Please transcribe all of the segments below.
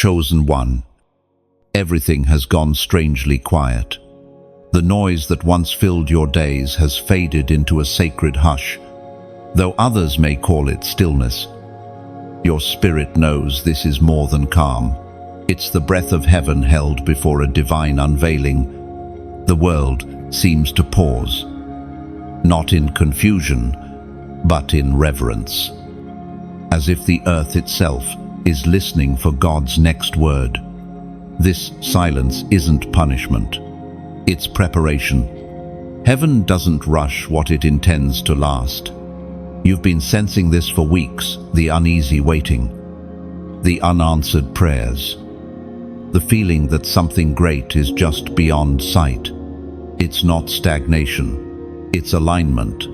chosen one. Everything has gone strangely quiet. The noise that once filled your days has faded into a sacred hush, though others may call it stillness. Your spirit knows this is more than calm. It's the breath of heaven held before a divine unveiling. The world seems to pause, not in confusion, but in reverence, as if the earth itself is listening for God's next word. This silence isn't punishment, it's preparation. Heaven doesn't rush what it intends to last. You've been sensing this for weeks, the uneasy waiting, the unanswered prayers, the feeling that something great is just beyond sight. It's not stagnation, it's alignment.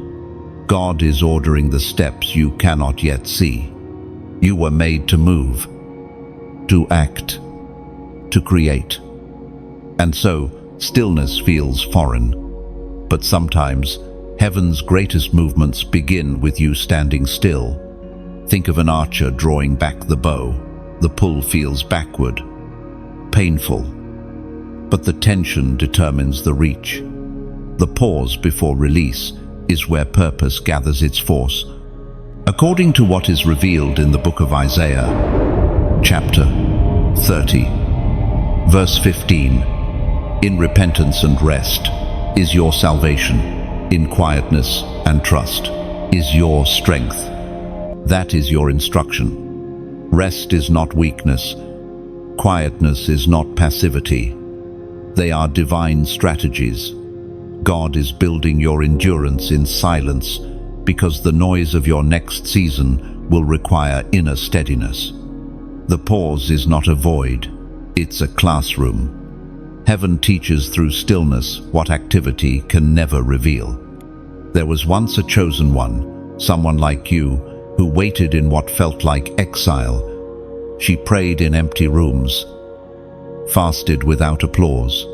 God is ordering the steps you cannot yet see. You were made to move, to act, to create. And so, stillness feels foreign. But sometimes, heaven's greatest movements begin with you standing still. Think of an archer drawing back the bow. The pull feels backward, painful, but the tension determines the reach. The pause before release is where purpose gathers its force. According to what is revealed in the book of Isaiah, chapter 30, verse 15, in repentance and rest is your salvation. In quietness and trust is your strength. That is your instruction. Rest is not weakness. Quietness is not passivity. They are divine strategies. God is building your endurance in silence because the noise of your next season will require inner steadiness. The pause is not a void, it's a classroom. Heaven teaches through stillness what activity can never reveal. There was once a chosen one, someone like you, who waited in what felt like exile. She prayed in empty rooms, fasted without applause,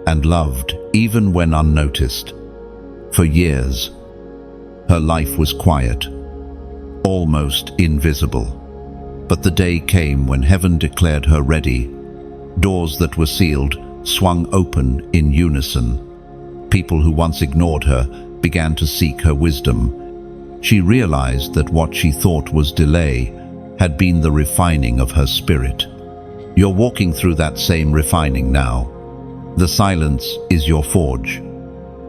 and loved even when unnoticed. For years, her life was quiet, almost invisible. But the day came when heaven declared her ready. Doors that were sealed swung open in unison. People who once ignored her began to seek her wisdom. She realized that what she thought was delay had been the refining of her spirit. You're walking through that same refining now. The silence is your forge.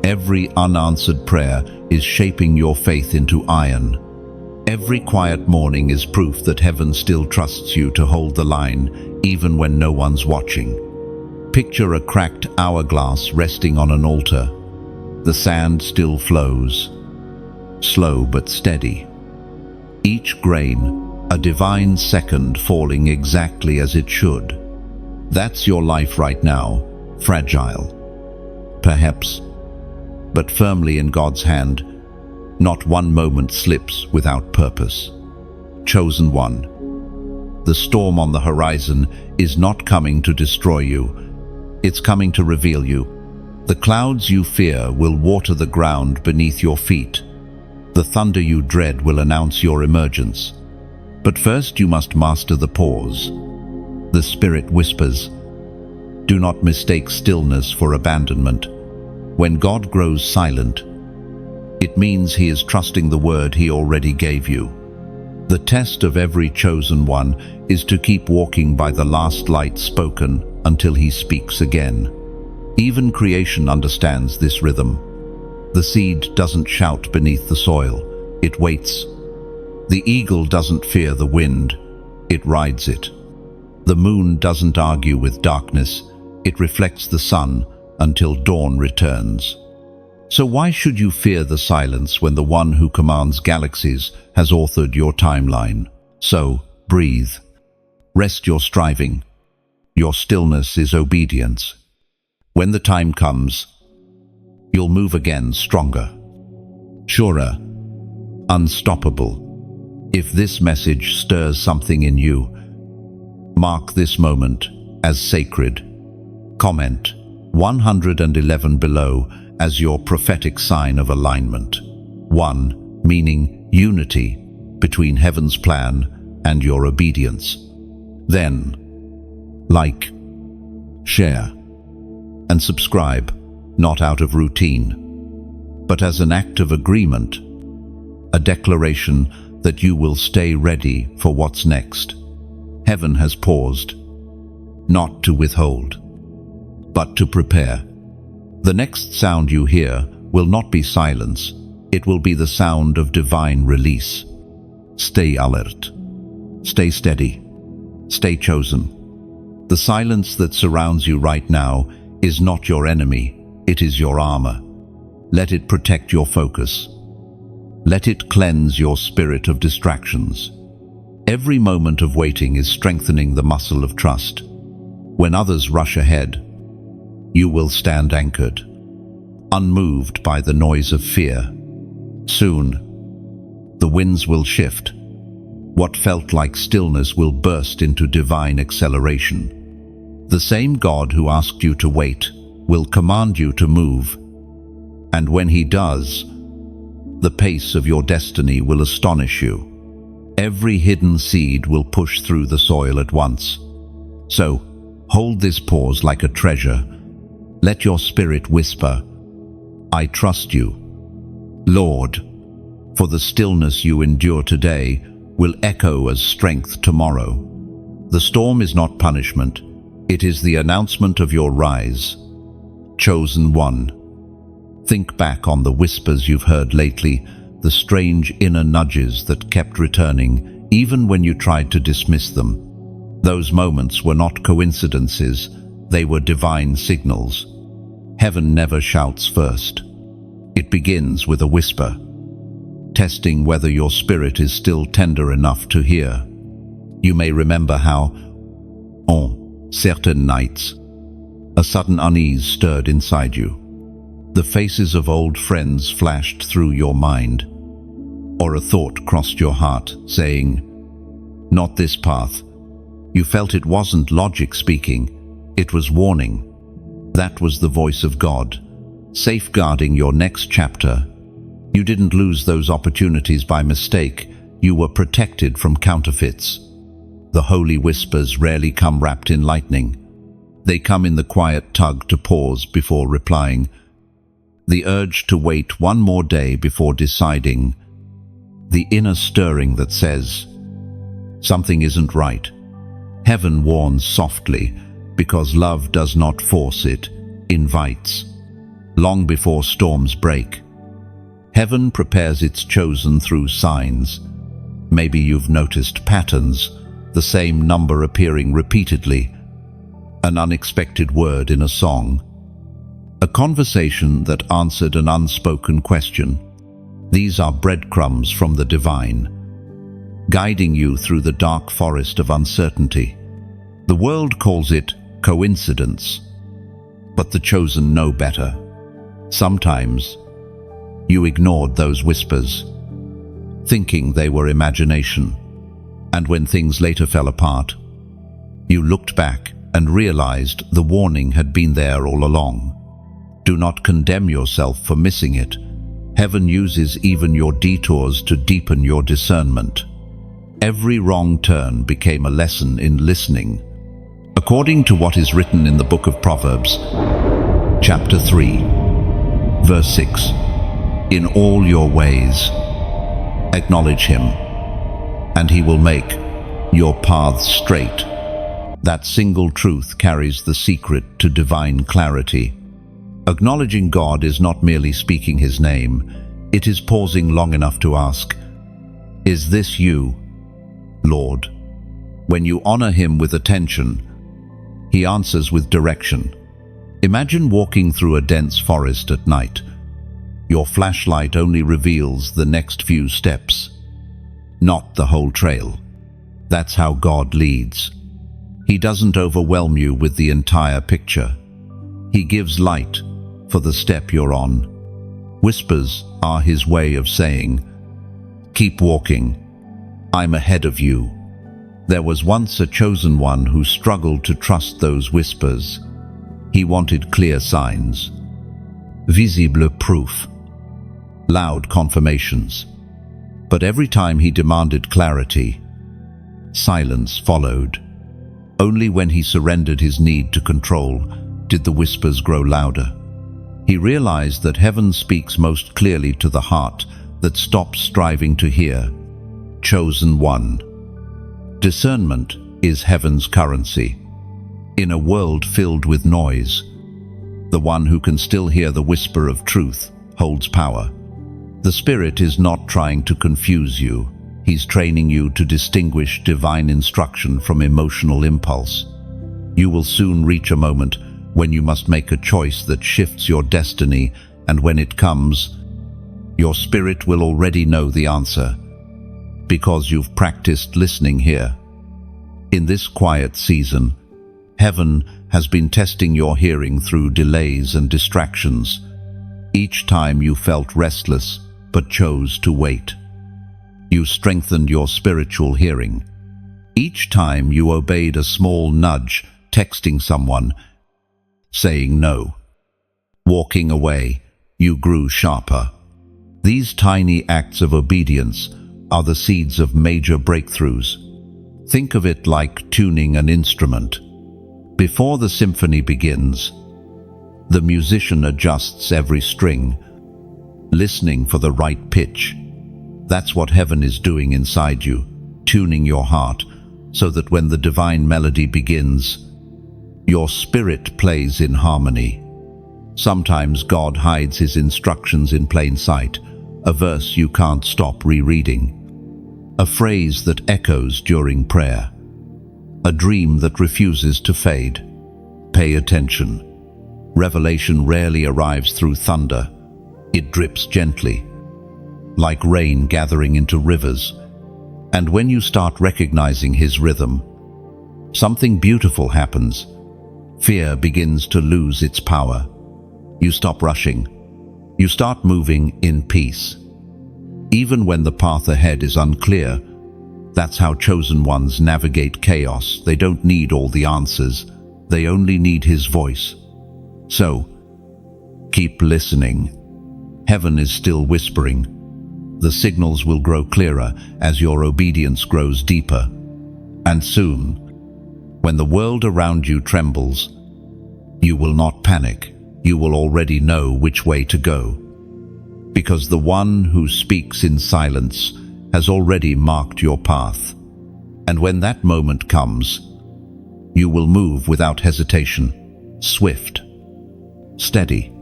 Every unanswered prayer is shaping your faith into iron. Every quiet morning is proof that heaven still trusts you to hold the line, even when no one's watching. Picture a cracked hourglass resting on an altar. The sand still flows, slow but steady. Each grain, a divine second falling exactly as it should. That's your life right now, fragile, perhaps, but firmly in God's hand. Not one moment slips without purpose. Chosen one. The storm on the horizon is not coming to destroy you. It's coming to reveal you. The clouds you fear will water the ground beneath your feet. The thunder you dread will announce your emergence. But first you must master the pause. The Spirit whispers, "Do not mistake stillness for abandonment." When God grows silent, it means He is trusting the word He already gave you. The test of every chosen one is to keep walking by the last light spoken until He speaks again. Even creation understands this rhythm. The seed doesn't shout beneath the soil, it waits. The eagle doesn't fear the wind, it rides it. The moon doesn't argue with darkness, it reflects the sun until dawn returns. So why should you fear the silence when the one who commands galaxies has authored your timeline? So, breathe. Rest your striving. Your stillness is obedience. When the time comes, you'll move again stronger, surer, unstoppable. If this message stirs something in you, mark this moment as sacred. Comment 111 below as your prophetic sign of alignment. 1, meaning unity between heaven's plan and your obedience. Then, Like, share, and subscribe, not out of routine, but as an act of agreement, a declaration that you will stay ready for what's next. Heaven has paused, not to withhold, but to prepare. The next sound you hear will not be silence, it will be the sound of divine release. Stay alert, stay steady, stay chosen. The silence that surrounds you right now is not your enemy, it is your armor. Let it protect your focus. Let it cleanse your spirit of distractions. Every moment of waiting is strengthening the muscle of trust. When others rush ahead, you will stand anchored, unmoved by the noise of fear. Soon, the winds will shift. What felt like stillness will burst into divine acceleration. The same God who asked you to wait will command you to move. And when He does, the pace of your destiny will astonish you. Every hidden seed will push through the soil at once. So, hold this pause like a treasure. Let your spirit whisper, "I trust you, Lord," for the stillness you endure today will echo as strength tomorrow. The storm is not punishment, it is the announcement of your rise. Chosen one. Think back on the whispers you've heard lately, the strange inner nudges that kept returning, even when you tried to dismiss them. Those moments were not coincidences, they were divine signals. Heaven never shouts first. It begins with a whisper, testing whether your spirit is still tender enough to hear. You may remember how, on certain nights, a sudden unease stirred inside you. The faces of old friends flashed through your mind, or a thought crossed your heart, saying, "Not this path." You felt it wasn't logic speaking, it was warning. That was the voice of God, safeguarding your next chapter. You didn't lose those opportunities by mistake, you were protected from counterfeits. The holy whispers rarely come wrapped in lightning. They come in the quiet tug to pause before replying, the urge to wait one more day before deciding, the inner stirring that says, something isn't right. Heaven warns softly, because love does not force, it invites. Long before storms break, heaven prepares its chosen through signs. Maybe you've noticed patterns, the same number appearing repeatedly, an unexpected word in a song, a conversation that answered an unspoken question. These are breadcrumbs from the divine, guiding you through the dark forest of uncertainty. The world calls it coincidence, but the chosen know better. Sometimes you ignored those whispers, thinking they were imagination, and when things later fell apart, you looked back and realized the warning had been there all along. Do not condemn yourself for missing it. Heaven uses even your detours to deepen your discernment. Every wrong turn became a lesson in listening. According to what is written in the book of Proverbs, chapter 3, verse 6, "In all your ways, acknowledge Him, and He will make your paths straight." That single truth carries the secret to divine clarity. Acknowledging God is not merely speaking His name, it is pausing long enough to ask, "Is this you, Lord?" When you honor Him with attention, He answers with direction. Imagine walking through a dense forest at night. Your flashlight only reveals the next few steps, not the whole trail. That's how God leads. He doesn't overwhelm you with the entire picture. He gives light for the step you're on. Whispers are His way of saying, "Keep walking. I'm ahead of you." There was once a chosen one who struggled to trust those whispers. He wanted clear signs, visible proof, loud confirmations. But every time he demanded clarity, silence followed. Only when he surrendered his need to control did the whispers grow louder. He realized that heaven speaks most clearly to the heart that stops striving to hear. Chosen one. Discernment is heaven's currency. In a world filled with noise, the one who can still hear the whisper of truth holds power. The Spirit is not trying to confuse you. He's training you to distinguish divine instruction from emotional impulse. You will soon reach a moment when you must make a choice that shifts your destiny, and when it comes, your spirit will already know the answer, because you've practiced listening here. In this quiet season, heaven has been testing your hearing through delays and distractions. Each time you felt restless but chose to wait. You strengthened your spiritual hearing. Each time you obeyed a small nudge, texting someone, saying no, walking away, you grew sharper. These tiny acts of obedience are the seeds of major breakthroughs. Think of it like tuning an instrument. Before the symphony begins, the musician adjusts every string, listening for the right pitch. That's what heaven is doing inside you, tuning your heart, so that when the divine melody begins, your spirit plays in harmony. Sometimes God hides his instructions in plain sight, a verse you can't stop rereading, a phrase that echoes during prayer, a dream that refuses to fade. Pay attention. Revelation rarely arrives through thunder. It drips gently, like rain gathering into rivers. And when you start recognizing his rhythm, something beautiful happens. Fear begins to lose its power. You stop rushing. You start moving in peace. Even when the path ahead is unclear, that's how chosen ones navigate chaos. They don't need all the answers. They only need his voice. So, keep listening. Heaven is still whispering. The signals will grow clearer as your obedience grows deeper. And soon, when the world around you trembles, you will not panic. You will already know which way to go. Because the one who speaks in silence has already marked your path. And when that moment comes, you will move without hesitation, swift, steady,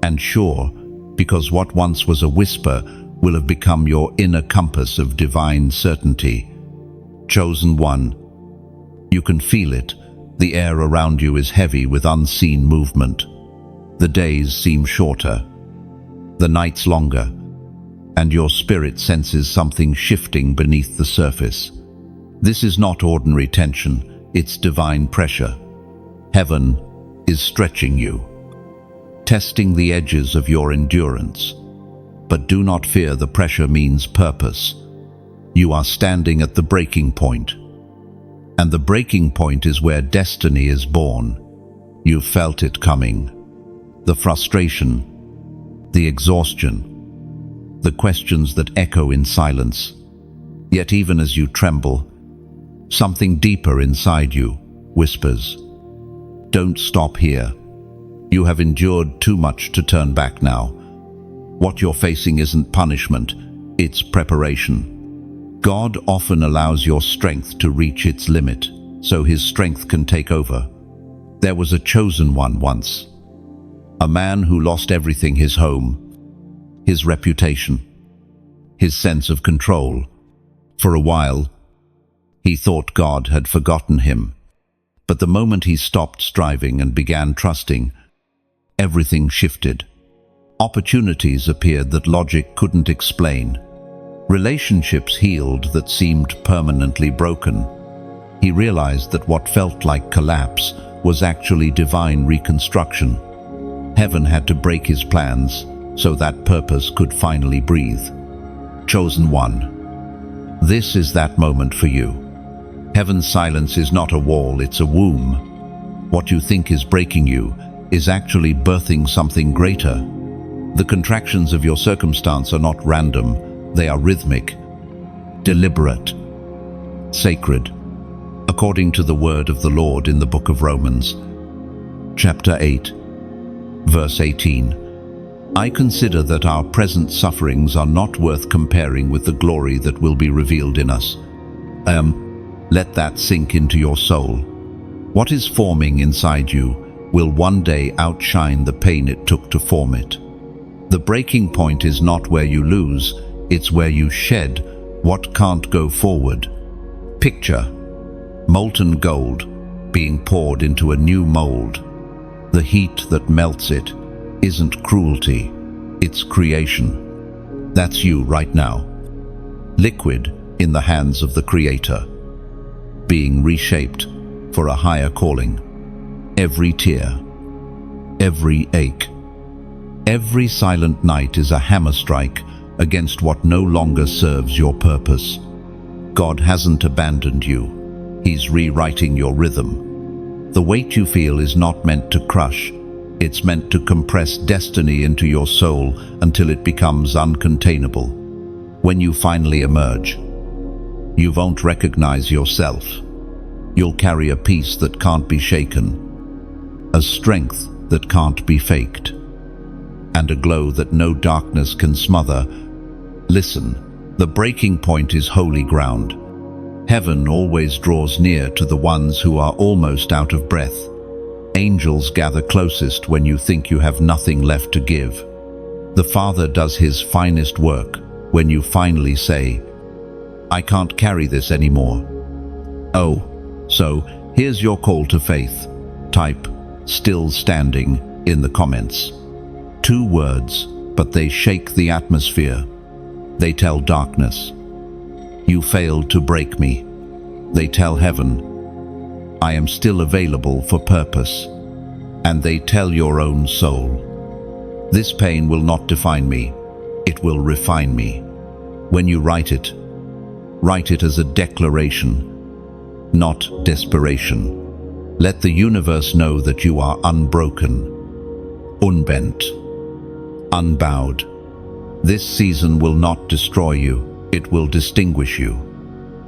and sure, because what once was a whisper will have become your inner compass of divine certainty. Chosen one, you can feel it. The air around you is heavy with unseen movement. The days seem shorter, the nights longer, and your spirit senses something shifting beneath the surface. This is not ordinary tension, it's divine pressure. Heaven is stretching you, testing the edges of your endurance. But do not fear, the pressure means purpose. You are standing at the breaking point. And the breaking point is where destiny is born. You've felt it coming. The frustration, the exhaustion, the questions that echo in silence. Yet even as you tremble, something deeper inside you whispers, "Don't stop here. You have endured too much to turn back now." What you're facing isn't punishment, it's preparation. God often allows your strength to reach its limit, so his strength can take over. There was a chosen one once, a man who lost everything: his home, his reputation, his sense of control. For a while, he thought God had forgotten him. But the moment he stopped striving and began trusting, everything shifted. Opportunities appeared that logic couldn't explain. Relationships healed that seemed permanently broken. He realized that what felt like collapse was actually divine reconstruction. Heaven had to break his plans so that purpose could finally breathe. Chosen one, this is that moment for you. Heaven's silence is not a wall, it's a womb. What you think is breaking you is actually birthing something greater. The contractions of your circumstance are not random, they are rhythmic, deliberate, sacred. A according to the word of the Lord in the book of Romans, chapter 8, verse 18. I consider that our present sufferings are not worth comparing with the glory that will be revealed in us. Let that sink into your soul. What is forming inside you will one day outshine the pain it took to form it. The breaking point is not where you lose, it's where you shed what can't go forward. Picture molten gold being poured into a new mold. The heat that melts it isn't cruelty, it's creation. That's you right now, liquid in the hands of the Creator, being reshaped for a higher calling. Every tear, every ache, every silent night is a hammer strike against what no longer serves your purpose. God hasn't abandoned you. He's rewriting your rhythm. The weight you feel is not meant to crush. It's meant to compress destiny into your soul until it becomes uncontainable. When you finally emerge, you won't recognize yourself. You'll carry a peace that can't be shaken, a strength that can't be faked, and a glow that no darkness can smother. Listen, the breaking point is holy ground. Heaven always draws near to the ones who are almost out of breath. Angels gather closest when you think you have nothing left to give. The Father does His finest work when you finally say, I can't carry this anymore. Oh, so here's your call to faith. Type, still standing, in the comments. 2 words, but they shake the atmosphere. They tell darkness, you failed to break me. They tell heaven, I am still available for purpose. And they tell your own soul, this pain will not define me, it will refine me. When you write it as a declaration, not desperation. Let the universe know that you are unbroken, unbent, unbowed. This season will not destroy you, it will distinguish you.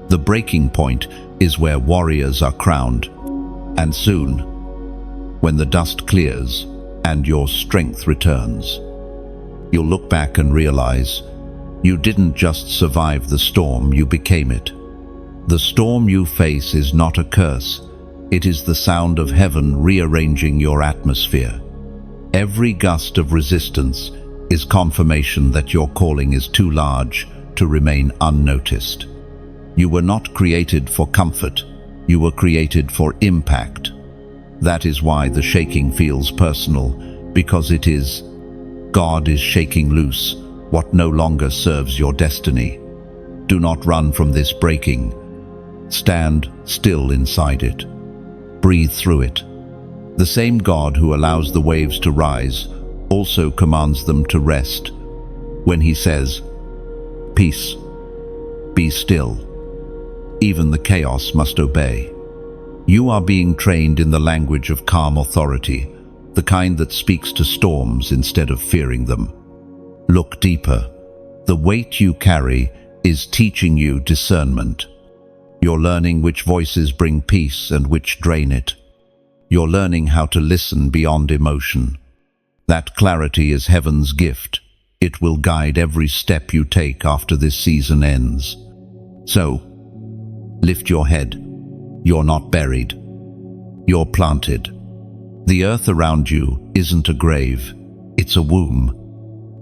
The breaking point is where warriors are crowned. And soon, when the dust clears and your strength returns, you'll look back and realize you didn't just survive the storm, you became it. The storm you face is not a curse, it is the sound of heaven rearranging your atmosphere. Every gust of resistance is confirmation that your calling is too large to remain unnoticed. You were not created for comfort, you were created for impact. That is why the shaking feels personal, because it is God is shaking loose what no longer serves your destiny. Do not run from this breaking. Stand still inside it. Breathe through it. The same God who allows the waves to rise also commands them to rest. When He says, peace, be still, even the chaos must obey. You are being trained in the language of calm authority, the kind that speaks to storms instead of fearing them. Look deeper. The weight you carry is teaching you discernment. You're learning which voices bring peace and which drain it. You're learning how to listen beyond emotion. That clarity is heaven's gift. It will guide every step you take after this season ends. So, lift your head. You're not buried. You're planted. The earth around you isn't a grave, it's a womb.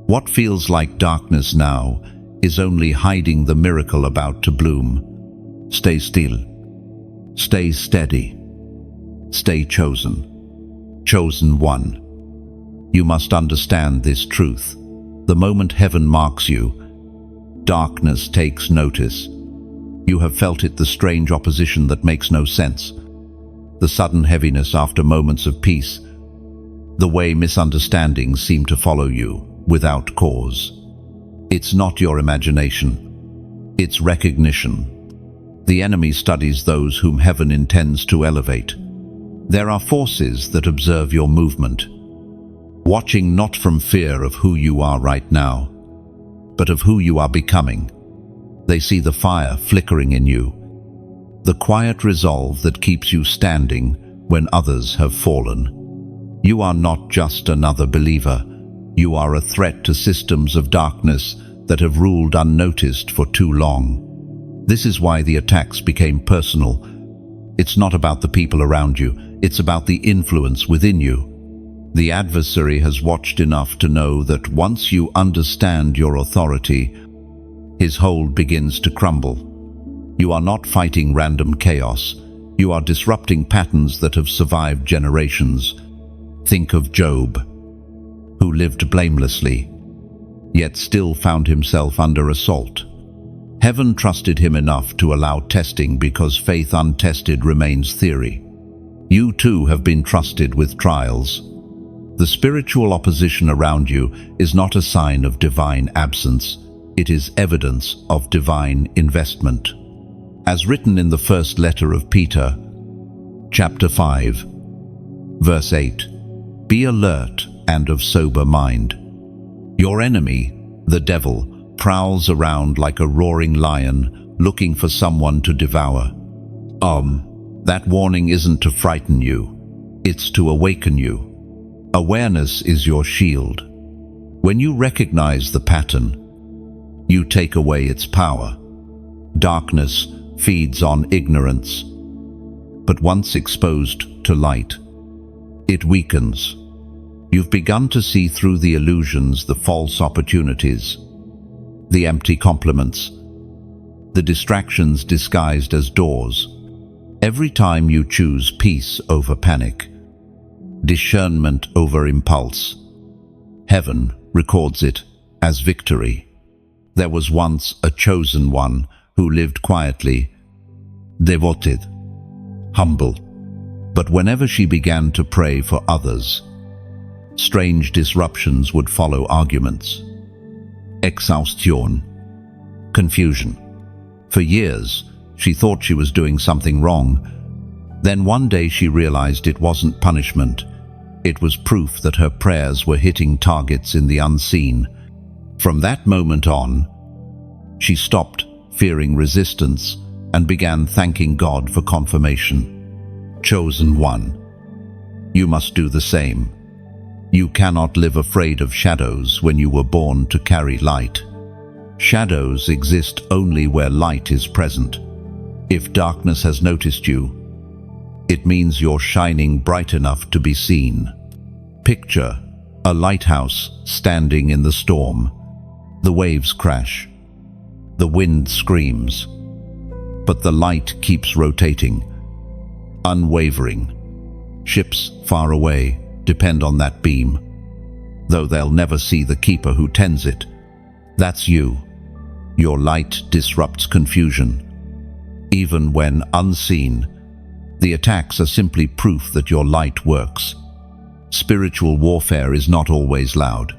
What feels like darkness now is only hiding the miracle about to bloom. Stay still. Stay steady. Stay chosen. Chosen one. You must understand this truth. The moment heaven marks you, darkness takes notice. You have felt it, the strange opposition that makes no sense, the sudden heaviness after moments of peace, the way misunderstandings seem to follow you without cause. It's not your imagination, it's recognition. The enemy studies those whom heaven intends to elevate. There are forces that observe your movement, watching not from fear of who you are right now, but of who you are becoming. They see the fire flickering in you, the quiet resolve that keeps you standing when others have fallen. You are not just another believer. You are a threat to systems of darkness that have ruled unnoticed for too long. This is why the attacks became personal. It's not about the people around you, it's about the influence within you. The adversary has watched enough to know that once you understand your authority, his hold begins to crumble. You are not fighting random chaos. You are disrupting patterns that have survived generations. Think of Job, who lived blamelessly, yet still found himself under assault. Heaven trusted him enough to allow testing because faith untested remains theory. You too have been trusted with trials. The spiritual opposition around you is not a sign of divine absence. It is evidence of divine investment. As written in the first letter of Peter, chapter 5, verse 8, "Be alert and of sober mind. Your enemy, the devil, prowls around like a roaring lion, looking for someone to devour." That warning isn't to frighten you, it's to awaken you. Awareness is your shield. When you recognize the pattern, you take away its power. Darkness feeds on ignorance, but once exposed to light, it weakens. You've begun to see through the illusions, the false opportunities, the empty compliments, the distractions disguised as doors. Every time you choose peace over panic, discernment over impulse, heaven records it as victory. There was once a chosen one who lived quietly, devoted, humble. But whenever she began to pray for others, strange disruptions would follow: arguments, exhaustion, confusion. For years, she thought she was doing something wrong. Then one day she realized it wasn't punishment. It was proof that her prayers were hitting targets in the unseen. From that moment on, she stopped fearing resistance and began thanking God for confirmation. Chosen one, you must do the same. You cannot live afraid of shadows when you were born to carry light. Shadows exist only where light is present. If darkness has noticed you, it means you're shining bright enough to be seen. Picture a lighthouse standing in the storm. The waves crash. The wind screams. But the light keeps rotating, unwavering. Ships far away depend on that beam, though they'll never see the keeper who tends it. That's you. Your light disrupts confusion. Even when unseen, the attacks are simply proof that your light works. Spiritual warfare is not always loud.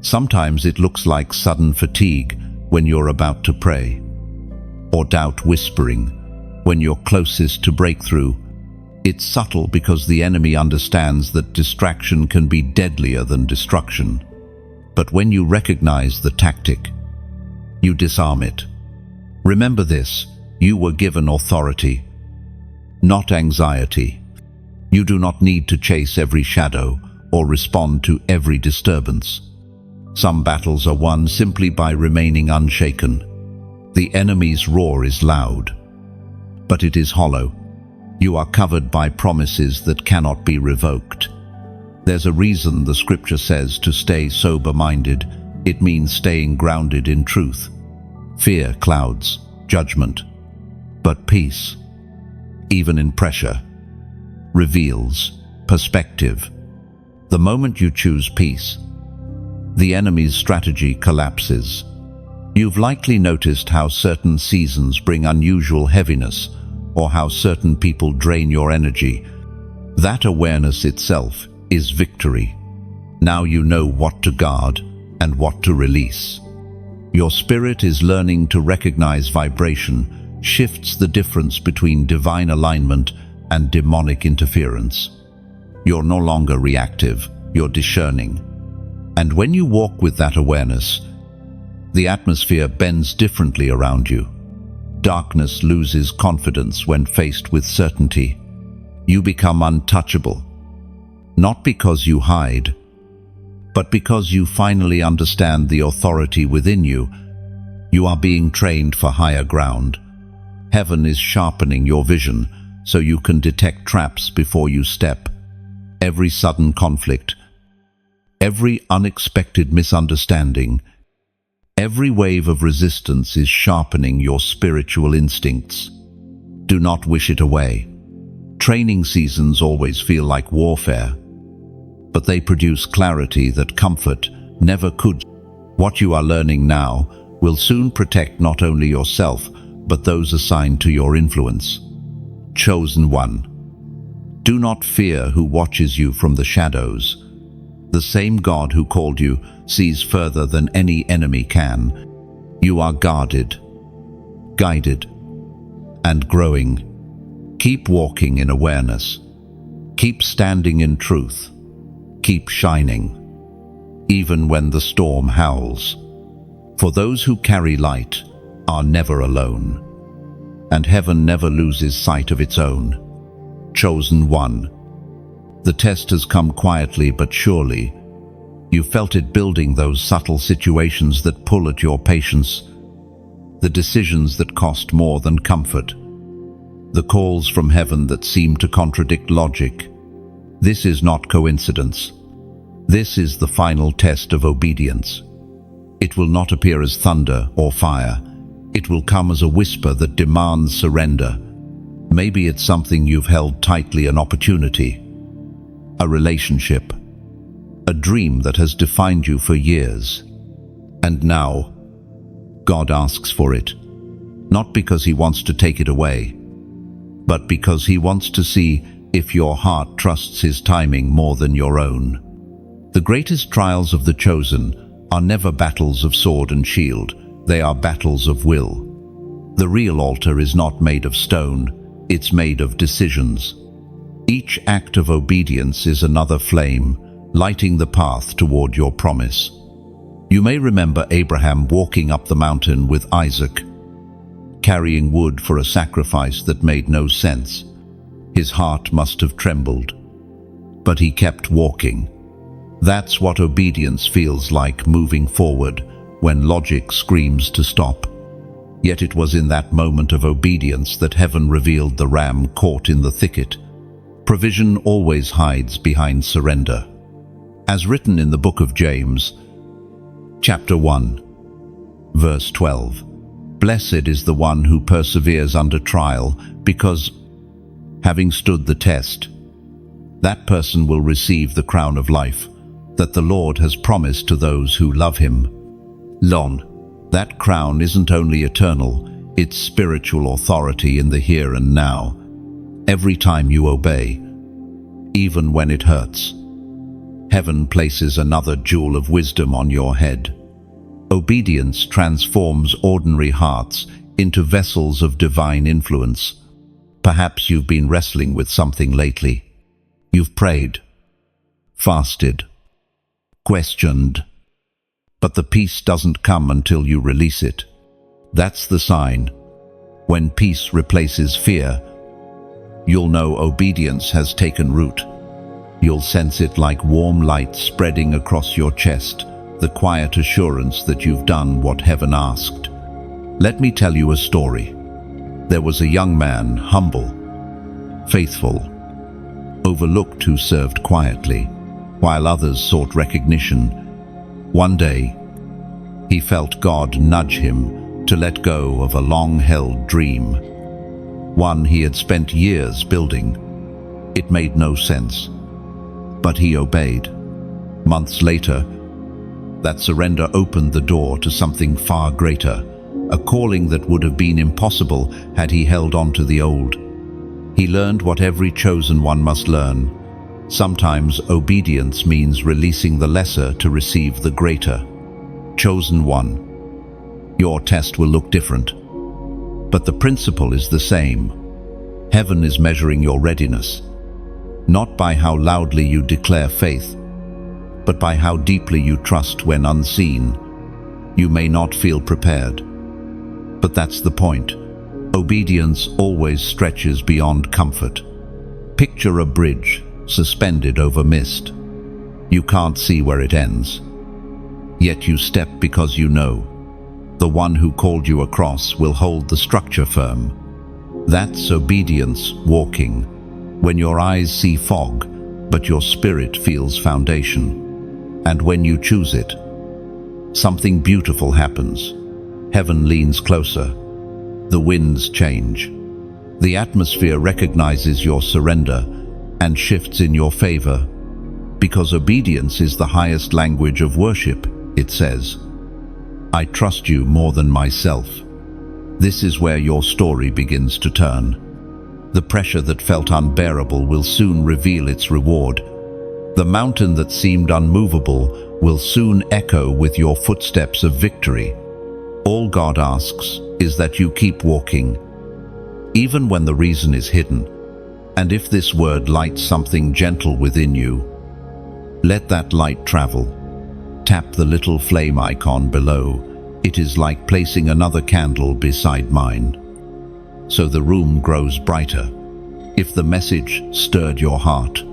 Sometimes it looks like sudden fatigue when you're about to pray, or doubt whispering when you're closest to breakthrough. It's subtle because the enemy understands that distraction can be deadlier than destruction. But when you recognize the tactic, you disarm it. Remember this: you were given authority, not anxiety. You do not need to chase every shadow or respond to every disturbance. Some battles are won simply by remaining unshaken. The enemy's roar is loud, but it is hollow. You are covered by promises that cannot be revoked. There's a reason the scripture says to stay sober-minded. It means staying grounded in truth. Fear clouds judgment, but peace, even in pressure, reveals perspective. The moment you choose peace, the enemy's strategy collapses. You've likely noticed how certain seasons bring unusual heaviness, or how certain people drain your energy. That awareness itself is victory. Now you know what to guard and what to release. Your spirit is learning to recognize vibration, shifts the difference between divine alignment and demonic interference. You're no longer reactive, you're discerning. And when you walk with that awareness, the atmosphere bends differently around you. Darkness loses confidence when faced with certainty. You become untouchable, not because you hide, but because you finally understand the authority within you. You are being trained for higher ground. Heaven is sharpening your vision so you can detect traps before you step. Every sudden conflict, every unexpected misunderstanding, every wave of resistance is sharpening your spiritual instincts. Do not wish it away. Training seasons always feel like warfare, but they produce clarity that comfort never could. What you are learning now will soon protect not only yourself, but those assigned to your influence. Chosen one. Do not fear who watches you from the shadows. The same God who called you sees further than any enemy can. You are guarded, guided, and growing. Keep walking in awareness. Keep standing in truth. Keep shining, even when the storm howls. For those who carry light are never alone, and heaven never loses sight of its own. Chosen one. The test has come quietly but surely. You felt it building, those subtle situations that pull at your patience, the decisions that cost more than comfort, the calls from heaven that seem to contradict logic. This is not coincidence. This is the final test of obedience. It will not appear as thunder or fire. It will come as a whisper that demands surrender. Maybe it's something you've held tightly, an opportunity, a relationship, a dream that has defined you for years. And now, God asks for it, not because He wants to take it away, but because He wants to see if your heart trusts His timing more than your own. The greatest trials of the chosen are never battles of sword and shield. They are battles of will. The real altar is not made of stone, it's made of decisions. Each act of obedience is another flame, lighting the path toward your promise. You may remember Abraham walking up the mountain with Isaac, carrying wood for a sacrifice that made no sense. His heart must have trembled, but he kept walking. That's what obedience feels like, moving forward when logic screams to stop. Yet it was in that moment of obedience that heaven revealed the ram caught in the thicket. Provision always hides behind surrender. As written in the book of James, chapter 1, verse 12, "Blessed is the one who perseveres under trial, because, having stood the test, that person will receive the crown of life that the Lord has promised to those who love Him." That crown isn't only eternal, it's spiritual authority in the here and now. Every time you obey, even when it hurts, heaven places another jewel of wisdom on your head. Obedience transforms ordinary hearts into vessels of divine influence. Perhaps you've been wrestling with something lately. You've prayed, fasted, questioned, but the peace doesn't come until you release it. That's the sign. When peace replaces fear, you'll know obedience has taken root. You'll sense it like warm light spreading across your chest, the quiet assurance that you've done what heaven asked. Let me tell you a story. There was a young man, humble, faithful, overlooked, who served quietly, while others sought recognition. One day, he felt God nudge him to let go of a long-held dream, one he had spent years building. It made no sense, but he obeyed. Months later, that surrender opened the door to something far greater, a calling that would have been impossible had he held on to the old. He learned what every chosen one must learn. Sometimes obedience means releasing the lesser to receive the greater. Chosen one. Your test will look different, but the principle is the same. Heaven is measuring your readiness, not by how loudly you declare faith, but by how deeply you trust when unseen. You may not feel prepared, but that's the point. Obedience always stretches beyond comfort. Picture a bridge suspended over mist. You can't see where it ends. Yet you step because you know the one who called you across will hold the structure firm. That's obedience walking, when your eyes see fog, but your spirit feels foundation. And when you choose it, something beautiful happens. Heaven leans closer. The winds change. The atmosphere recognizes your surrender and shifts in your favor. Because obedience is the highest language of worship, it says, I trust you more than myself. This is where your story begins to turn. The pressure that felt unbearable will soon reveal its reward. The mountain that seemed unmovable will soon echo with your footsteps of victory. All God asks is that you keep walking, even when the reason is hidden. And if this word lights something gentle within you, let that light travel. Tap the little flame icon below. It is like placing another candle beside mine, so the room grows brighter. If the message stirred your heart,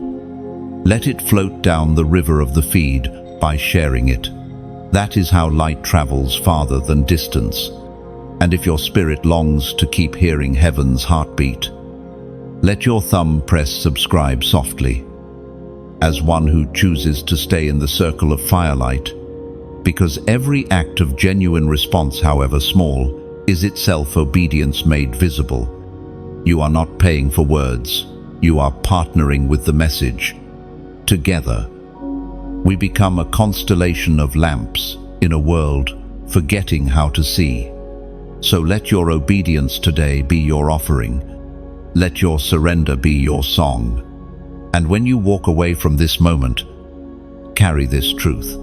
let it float down the river of the feed by sharing it. That is how light travels farther than distance. And if your spirit longs to keep hearing heaven's heartbeat, let your thumb press subscribe softly. As one who chooses to stay in the circle of firelight, because every act of genuine response, however small, is itself obedience made visible. You are not paying for words, you are partnering with the message. Together, we become a constellation of lamps in a world forgetting how to see. So let your obedience today be your offering. Let your surrender be your song. And when you walk away from this moment, carry this truth.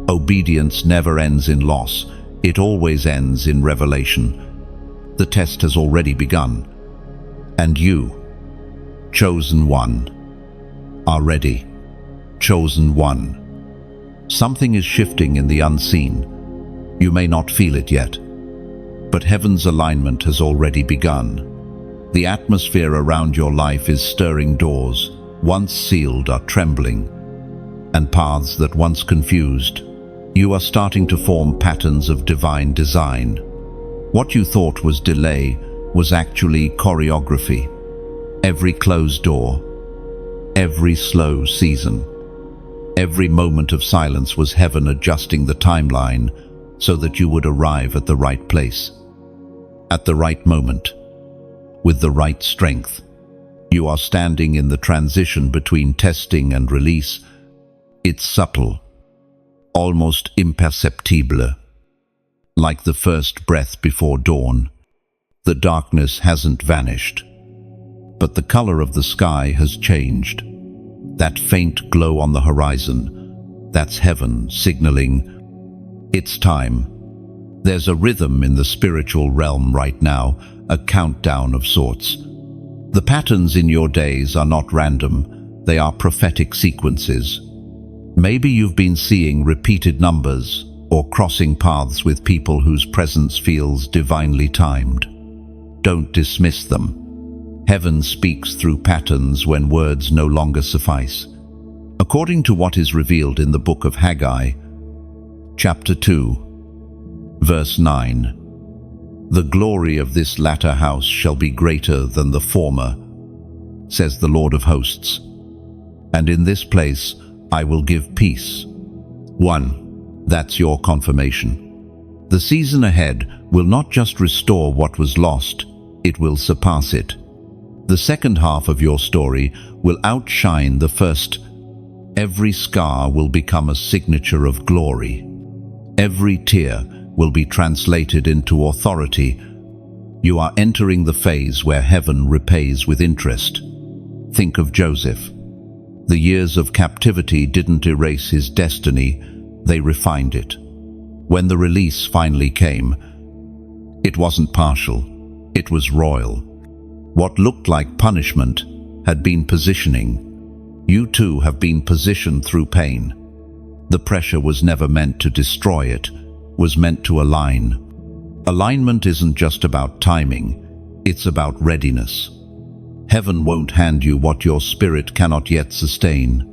Obedience never ends in loss. It always ends in revelation. The test has already begun. And you, chosen one, are ready. Chosen one. Something is shifting in the unseen. You may not feel it yet, but heaven's alignment has already begun. The atmosphere around your life is stirring. Doors once sealed are trembling, and paths that once confused, you are starting to form patterns of divine design. What you thought was delay was actually choreography. Every closed door, every slow season, every moment of silence was heaven adjusting the timeline so that you would arrive at the right place, at the right moment, with the right strength. You are standing in the transition between testing and release. It's subtle, almost imperceptible, like the first breath before dawn. The darkness hasn't vanished, but the color of the sky has changed. That faint glow on the horizon, that's heaven signaling it's time. There's a rhythm in the spiritual realm right now, a countdown of sorts. The patterns in your days are not random, they are prophetic sequences. Maybe you've been seeing repeated numbers or crossing paths with people whose presence feels divinely timed. Don't dismiss them. Heaven speaks through patterns when words no longer suffice. According to what is revealed in the book of Haggai, chapter 2, verse 9, the glory of this latter house shall be greater than the former, says the Lord of hosts. And in this place I will give peace. 1. That's your confirmation. The season ahead will not just restore what was lost, it will surpass it. The second half of your story will outshine the first. Every scar will become a signature of glory. Every tear will be translated into authority. You are entering the phase where heaven repays with interest. Think of Joseph. The years of captivity didn't erase his destiny, they refined it. When the release finally came, it wasn't partial, it was royal. What looked like punishment had been positioning. You too have been positioned through pain. The pressure was never meant to destroy it, was meant to align. Alignment isn't just about timing, It's about readiness. Heaven won't hand you what your spirit cannot yet sustain.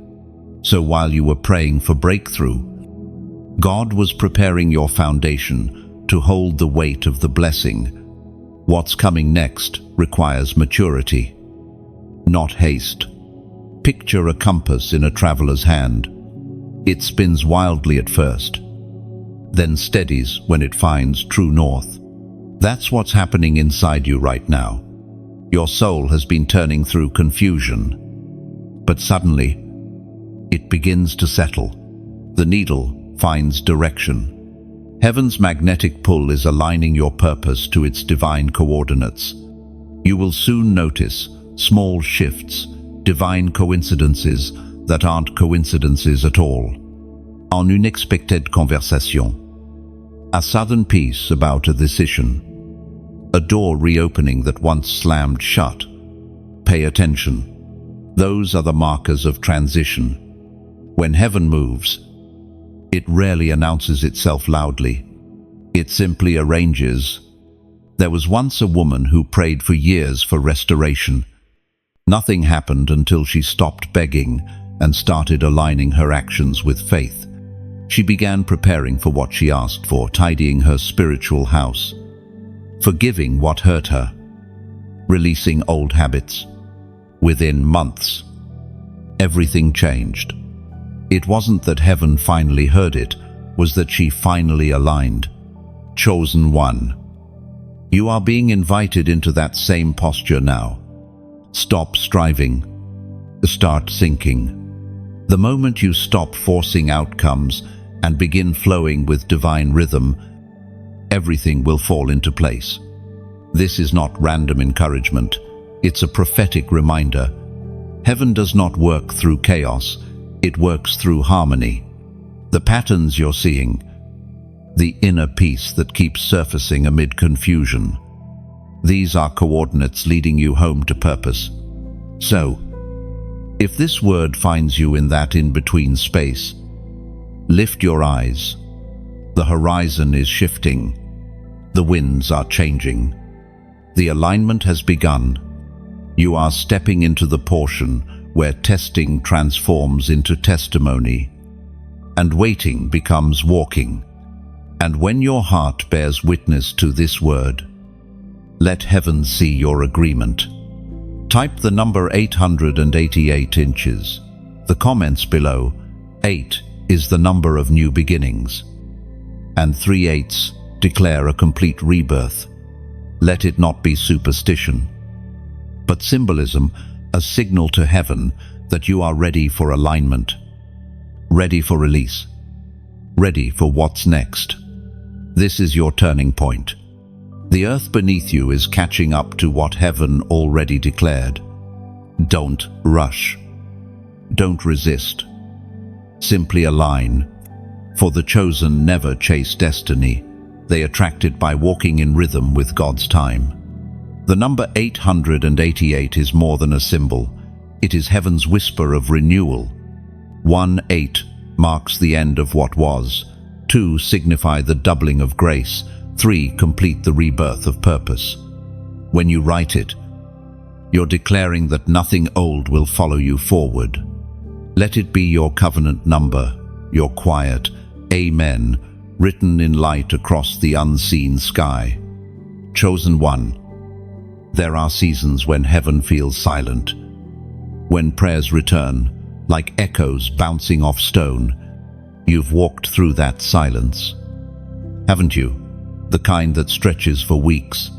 So while you were praying for breakthrough, God was preparing your foundation to hold the weight of the blessing. What's coming next requires maturity, not haste. Picture a compass in a traveler's hand. It spins wildly at first, then steadies when it finds true north. That's what's happening inside you right now. Your soul has been turning through confusion, but suddenly it begins to settle. The needle finds direction. Heaven's magnetic pull is aligning your purpose to its divine coordinates. You will soon notice small shifts, divine coincidences that aren't coincidences at all. En une expected conversation. A sudden peace about a decision. A door reopening that once slammed shut. Pay attention. Those are the markers of transition. When heaven moves, it rarely announces itself loudly. It simply arranges. There was once a woman who prayed for years for restoration. Nothing happened until she stopped begging and started aligning her actions with faith. She began preparing for what she asked for, tidying her spiritual house, forgiving what hurt her, releasing old habits. Within months, everything changed. It wasn't that heaven finally heard it, was that she finally aligned. Chosen one. You are being invited into that same posture now. Stop striving. Start thinking. The moment you stop forcing outcomes and begin flowing with divine rhythm, everything will fall into place. This is not random encouragement. It's a prophetic reminder. Heaven does not work through chaos. It works through harmony. The patterns you're seeing, the inner peace that keeps surfacing amid confusion, these are coordinates leading you home to purpose. So, if this word finds you in that in-between space, lift your eyes. The horizon is shifting. The winds are changing. The alignment has begun. You are stepping into the portion where testing transforms into testimony, and waiting becomes walking. And when your heart bears witness to this word, let heaven see your agreement. Type the number 888 inches. The comments below, 8 is the number of new beginnings, and 3/8 declare a complete rebirth. Let it not be superstition, but symbolism, a signal to heaven that you are ready for alignment, ready for release, ready for what's next. This is your turning point. The earth beneath you is catching up to what heaven already declared. Don't rush. Don't resist. Simply align. For the chosen never chase destiny. They attract it by walking in rhythm with God's time. The number 888 is more than a symbol. It is heaven's whisper of renewal. 1-8 marks the end of what was. 2 signify the doubling of grace. 3 complete the rebirth of purpose. When you write it, you're declaring that nothing old will follow you forward. Let it be your covenant number, your quiet Amen, written in light across the unseen sky. Chosen one. There are seasons when heaven feels silent, when prayers return like echoes bouncing off stone. You've walked through that silence, haven't you? The kind that stretches for weeks,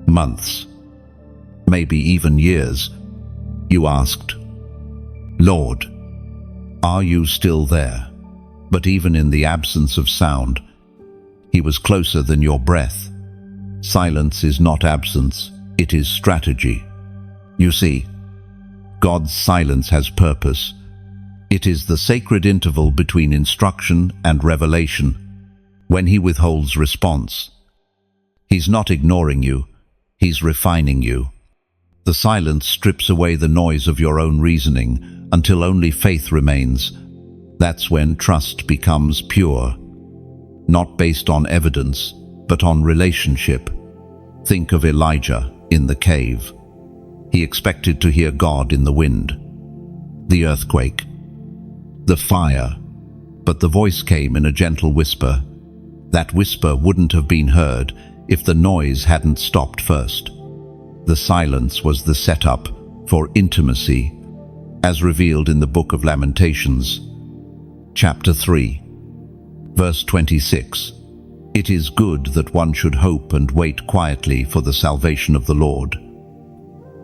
months, maybe even years. You asked, Lord, are you still there? But even in the absence of sound, he was closer than your breath. Silence is not absence, it is strategy. You see, God's silence has purpose. It is the sacred interval between instruction and revelation. When he withholds response, he's not ignoring you, he's refining you. The silence strips away the noise of your own reasoning until only faith remains. That's when trust becomes pure, not based on evidence, but on relationship. Think of Elijah. in the cave. He expected to hear God in the wind, the earthquake, the fire, but the voice came in a gentle whisper. That whisper wouldn't have been heard if the noise hadn't stopped first. The silence was the setup for intimacy, as revealed in the Book of Lamentations, chapter 3, verse 26. It is good that one should hope and wait quietly for the salvation of the Lord.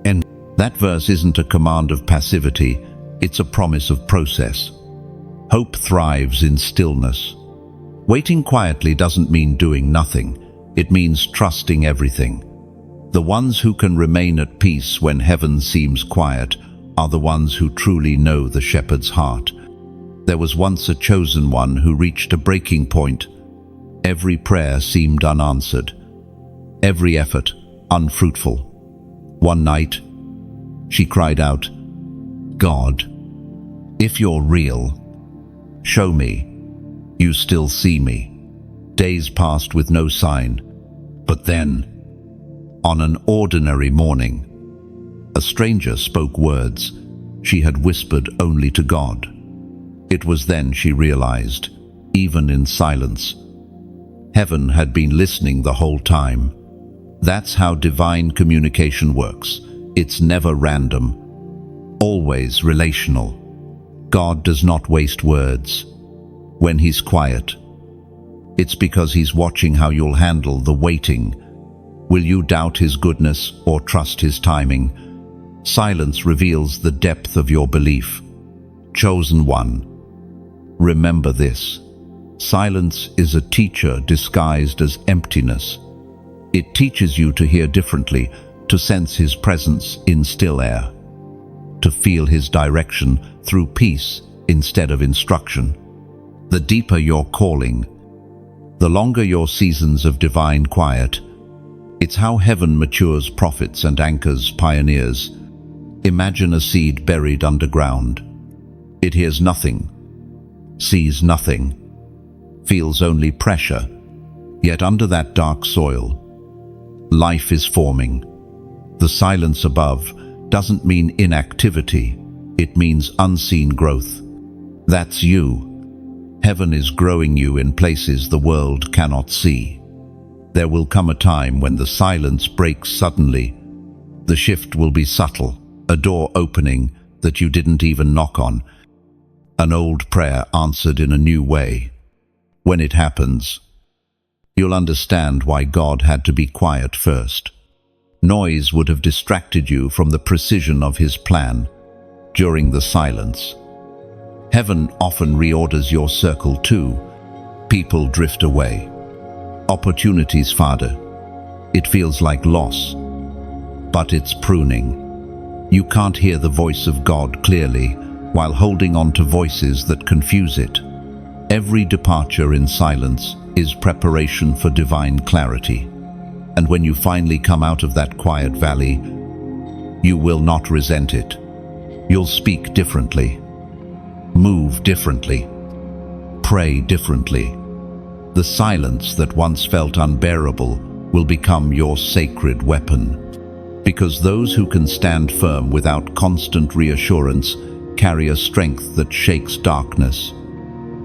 And that verse isn't a command of passivity, it's a promise of process. Hope thrives in stillness. Waiting quietly doesn't mean doing nothing, it means trusting everything. The ones who can remain at peace when heaven seems quiet are the ones who truly know the shepherd's heart. There was once a chosen one who reached a breaking point. Every prayer seemed unanswered, every effort unfruitful. One night, she cried out, "God, if you're real, show me you still see me." Days passed with no sign, but then, on an ordinary morning, a stranger spoke words she had whispered only to God. It was then she realized, even in silence, heaven had been listening the whole time. That's how divine communication works. It's never random, always relational. God does not waste words. When He's quiet, it's because He's watching how you'll handle the waiting. Will you doubt His goodness or trust His timing? Silence reveals the depth of your belief. Chosen one, remember this. Silence is a teacher disguised as emptiness. It teaches you to hear differently, to sense His presence in still air, to feel His direction through peace instead of instruction. The deeper your calling, the longer your seasons of divine quiet. It's how heaven matures prophets and anchors pioneers. Imagine a seed buried underground. It hears nothing, sees nothing, feels only pressure, yet under that dark soil, life is forming. The silence above doesn't mean inactivity, it means unseen growth. That's you. Heaven is growing you in places the world cannot see. There will come a time when the silence breaks suddenly. The shift will be subtle, a door opening that you didn't even knock on, an old prayer answered in a new way. When it happens, you'll understand why God had to be quiet first. Noise would have distracted you from the precision of His plan. During the silence, heaven often reorders your circle too. People drift away. Opportunities fade. It feels like loss, but it's pruning. You can't hear the voice of God clearly while holding on to voices that confuse it. Every departure in silence is preparation for divine clarity. And when you finally come out of that quiet valley, you will not resent it. You'll speak differently, move differently, pray differently. The silence that once felt unbearable will become your sacred weapon. Because those who can stand firm without constant reassurance carry a strength that shakes darkness.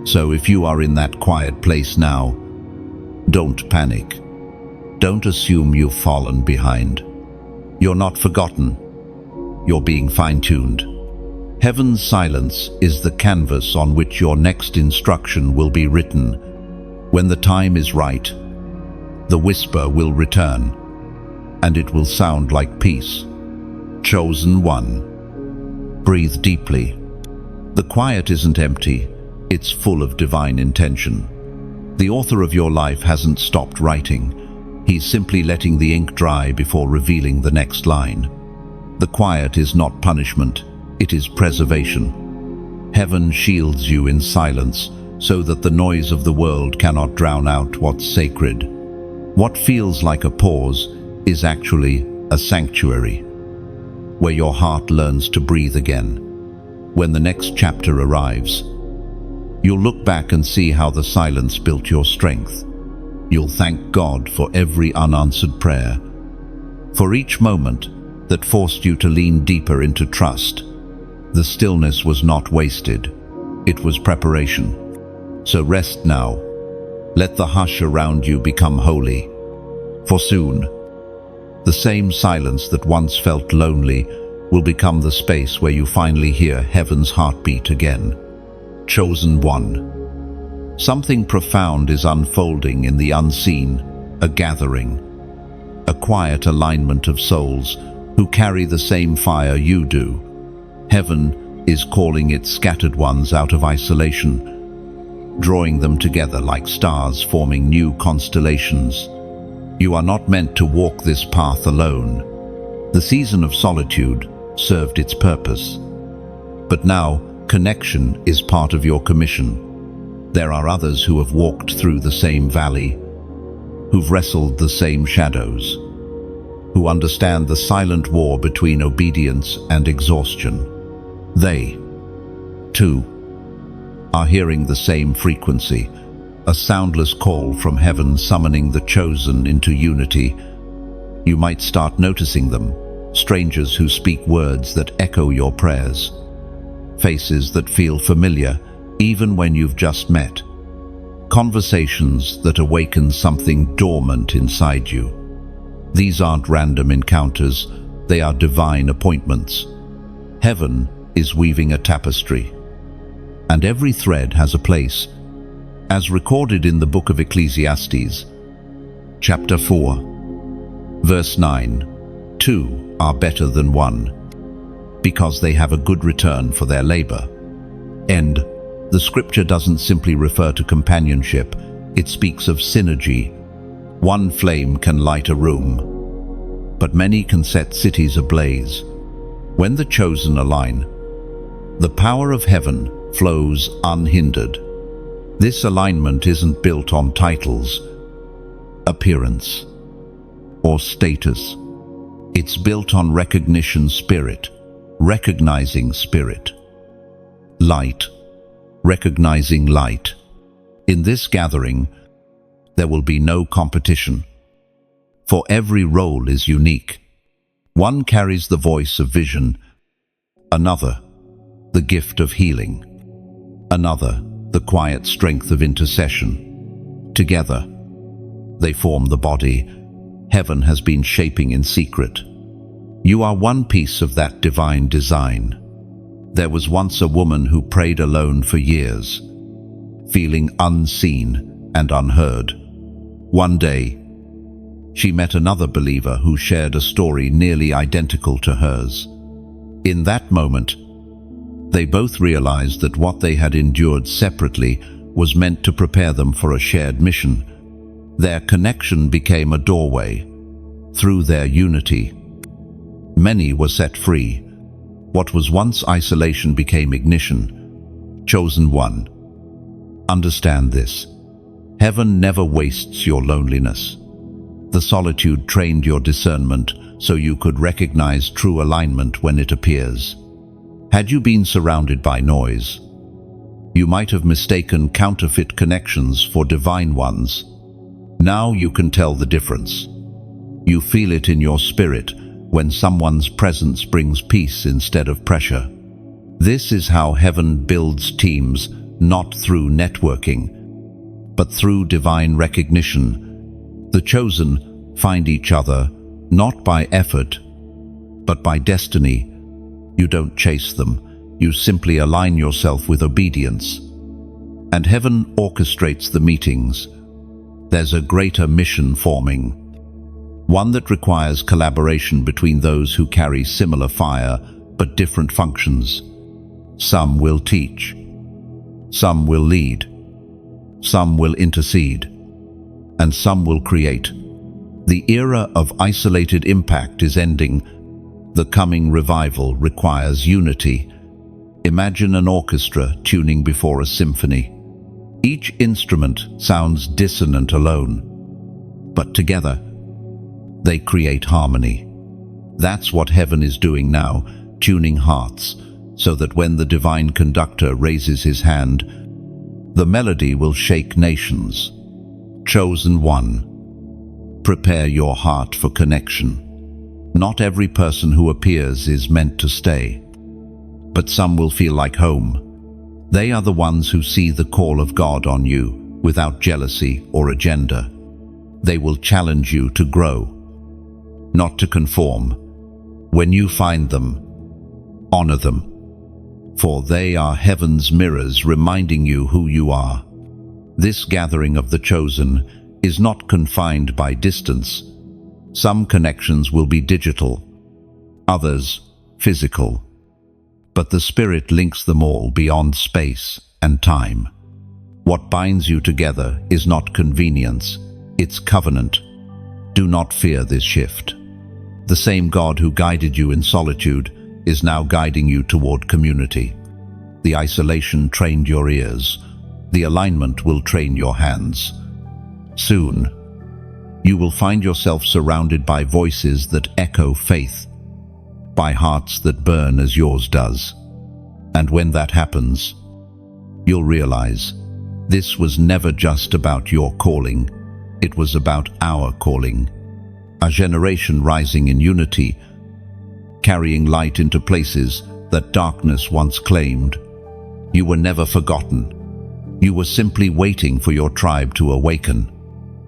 So if you are in that quiet place now, don't panic. Don't assume you've fallen behind. You're not forgotten. You're being fine-tuned. Heaven's silence is the canvas on which your next instruction will be written. When the time is right, the whisper will return, and it will sound like peace. Chosen one. Breathe deeply. The quiet isn't empty, it's full of divine intention. The author of your life hasn't stopped writing. He's simply letting the ink dry before revealing the next line. The quiet is not punishment, it is preservation. Heaven shields you in silence so that the noise of the world cannot drown out what's sacred. What feels like a pause is actually a sanctuary, where your heart learns to breathe again. When the next chapter arrives, you'll look back and see how the silence built your strength. You'll thank God for every unanswered prayer, For each moment that forced you to lean deeper into trust, the stillness was not wasted. It was preparation. So rest now. Let the hush around you become holy. For soon, the same silence that once felt lonely will become the space where you finally hear heaven's heartbeat again. Chosen one. Something profound is unfolding in the unseen, a gathering, a quiet alignment of souls who carry the same fire you do. Heaven is calling its scattered ones out of isolation, drawing them together like stars forming new constellations. You are not meant to walk this path alone. The season of solitude served its purpose. But now, connection is part of your commission. There are others who have walked through the same valley, who've wrestled the same shadows, who understand the silent war between obedience and exhaustion. They, too, are hearing the same frequency, a soundless call from heaven summoning the chosen into unity. You might start noticing them, strangers who speak words that echo your prayers, faces that feel familiar even when you've just met, conversations that awaken something dormant inside you. These aren't random encounters, they are divine appointments. Heaven is weaving a tapestry, and every thread has a place. As recorded in the book of Ecclesiastes, chapter 4, verse 9, 2 are better than one, because they have a good return for their labor. And the scripture doesn't simply refer to companionship, it speaks of synergy. One flame can light a room, but many can set cities ablaze. When the chosen align, the power of heaven flows unhindered. This alignment isn't built on titles, appearance, or status. It's built on recognition spirit, recognizing spirit. Light, recognizing light. In this gathering, there will be no competition, for every role is unique. One carries the voice of vision, another, the gift of healing, another, the quiet strength of intercession. Together, they form the body heaven has been shaping in secret. You are one piece of that divine design. There was once a woman who prayed alone for years, feeling unseen and unheard. One day, she met another believer who shared a story nearly identical to hers. In that moment, they both realized that what they had endured separately was meant to prepare them for a shared mission. Their connection became a doorway. Through their unity, many were set free. What was once isolation became ignition. Chosen one. Understand this. Heaven never wastes your loneliness. The solitude trained your discernment so you could recognize true alignment when it appears. Had you been surrounded by noise, you might have mistaken counterfeit connections for divine ones. Now you can tell the difference. You feel it in your spirit when someone's presence brings peace instead of pressure. This is how heaven builds teams, not through networking, but through divine recognition. The chosen find each other not by effort, but by destiny. You don't chase them, you simply align yourself with obedience. And heaven orchestrates the meetings. There's a greater mission forming, one that requires collaboration between those who carry similar fire but different functions. Some will teach, some will lead, some will intercede, and some will create. The era of isolated impact is ending. The coming revival requires unity. Imagine an orchestra tuning before a symphony. Each instrument sounds dissonant alone, but together, they create harmony. That's what heaven is doing now, tuning hearts, so that when the divine conductor raises his hand, the melody will shake nations. Chosen one, prepare your heart for connection. Not every person who appears is meant to stay, but some will feel like home. They are the ones who see the call of God on you without jealousy or agenda. They will challenge you to grow, not to conform. When you find them, honor them, for they are heaven's mirrors reminding you who you are. This gathering of the chosen is not confined by distance. Some connections will be digital, others physical, but the Spirit links them all beyond space and time. What binds you together is not convenience, it's covenant. Do not fear this shift. The same God who guided you in solitude is now guiding you toward community. The isolation trained your ears. The alignment will train your hands. Soon, you will find yourself surrounded by voices that echo faith, by hearts that burn as yours does. And when that happens, you'll realize this was never just about your calling, it was about our calling. A generation rising in unity, carrying light into places that darkness once claimed. You were never forgotten. You were simply waiting for your tribe to awaken.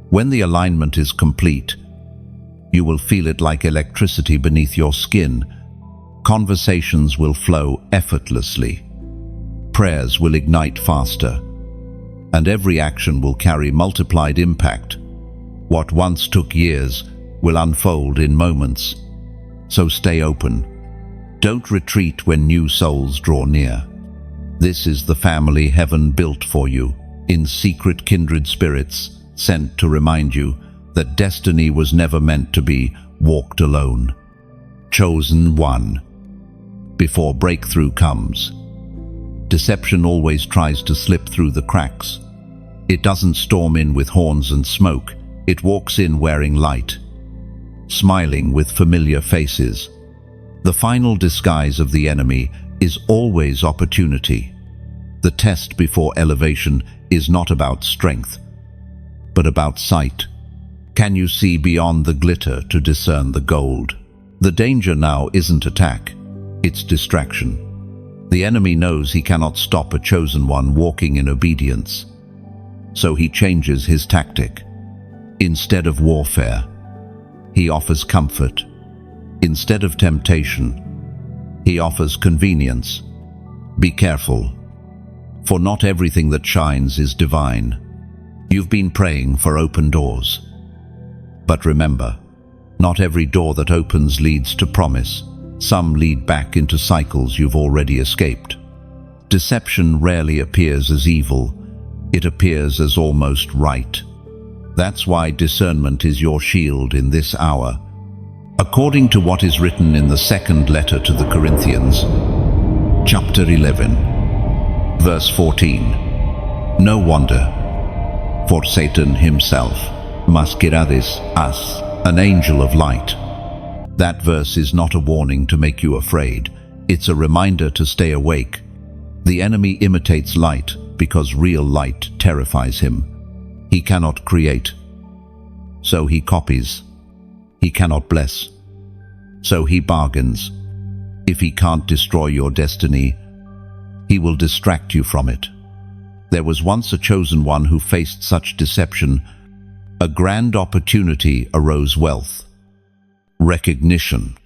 When the alignment is complete, you will feel it like electricity beneath your skin. Conversations will flow effortlessly. Prayers will ignite faster. And every action will carry multiplied impact. What once took years will unfold in moments. So stay open. Don't retreat when new souls draw near. This is the family heaven built for you, in secret kindred spirits, sent to remind you that destiny was never meant to be walked alone. Chosen one. Before breakthrough comes, deception always tries to slip through the cracks. It doesn't storm in with horns and smoke. It walks in wearing light, smiling with familiar faces. The final disguise of the enemy is always opportunity. The test before elevation is not about strength, but about sight. Can you see beyond the glitter to discern the gold? The danger now isn't attack, it's distraction. The enemy knows he cannot stop a chosen one walking in obedience. So he changes his tactic. Instead of warfare, he offers comfort. Instead of temptation, he offers convenience. Be careful, for not everything that shines is divine. You've been praying for open doors. But remember, not every door that opens leads to promise. Some lead back into cycles you've already escaped. Deception rarely appears as evil. It appears as almost right. That's why discernment is your shield in this hour. According to what is written in the second letter to the Corinthians, chapter 11, verse 14, no wonder, for Satan himself masquerades as an angel of light. That verse is not a warning to make you afraid. It's a reminder to stay awake. The enemy imitates light because real light terrifies him. He cannot create, so he copies. He cannot bless, so he bargains. If he can't destroy your destiny, he will distract you from it. There was once a chosen one who faced such deception. A grand opportunity arose: wealth, recognition,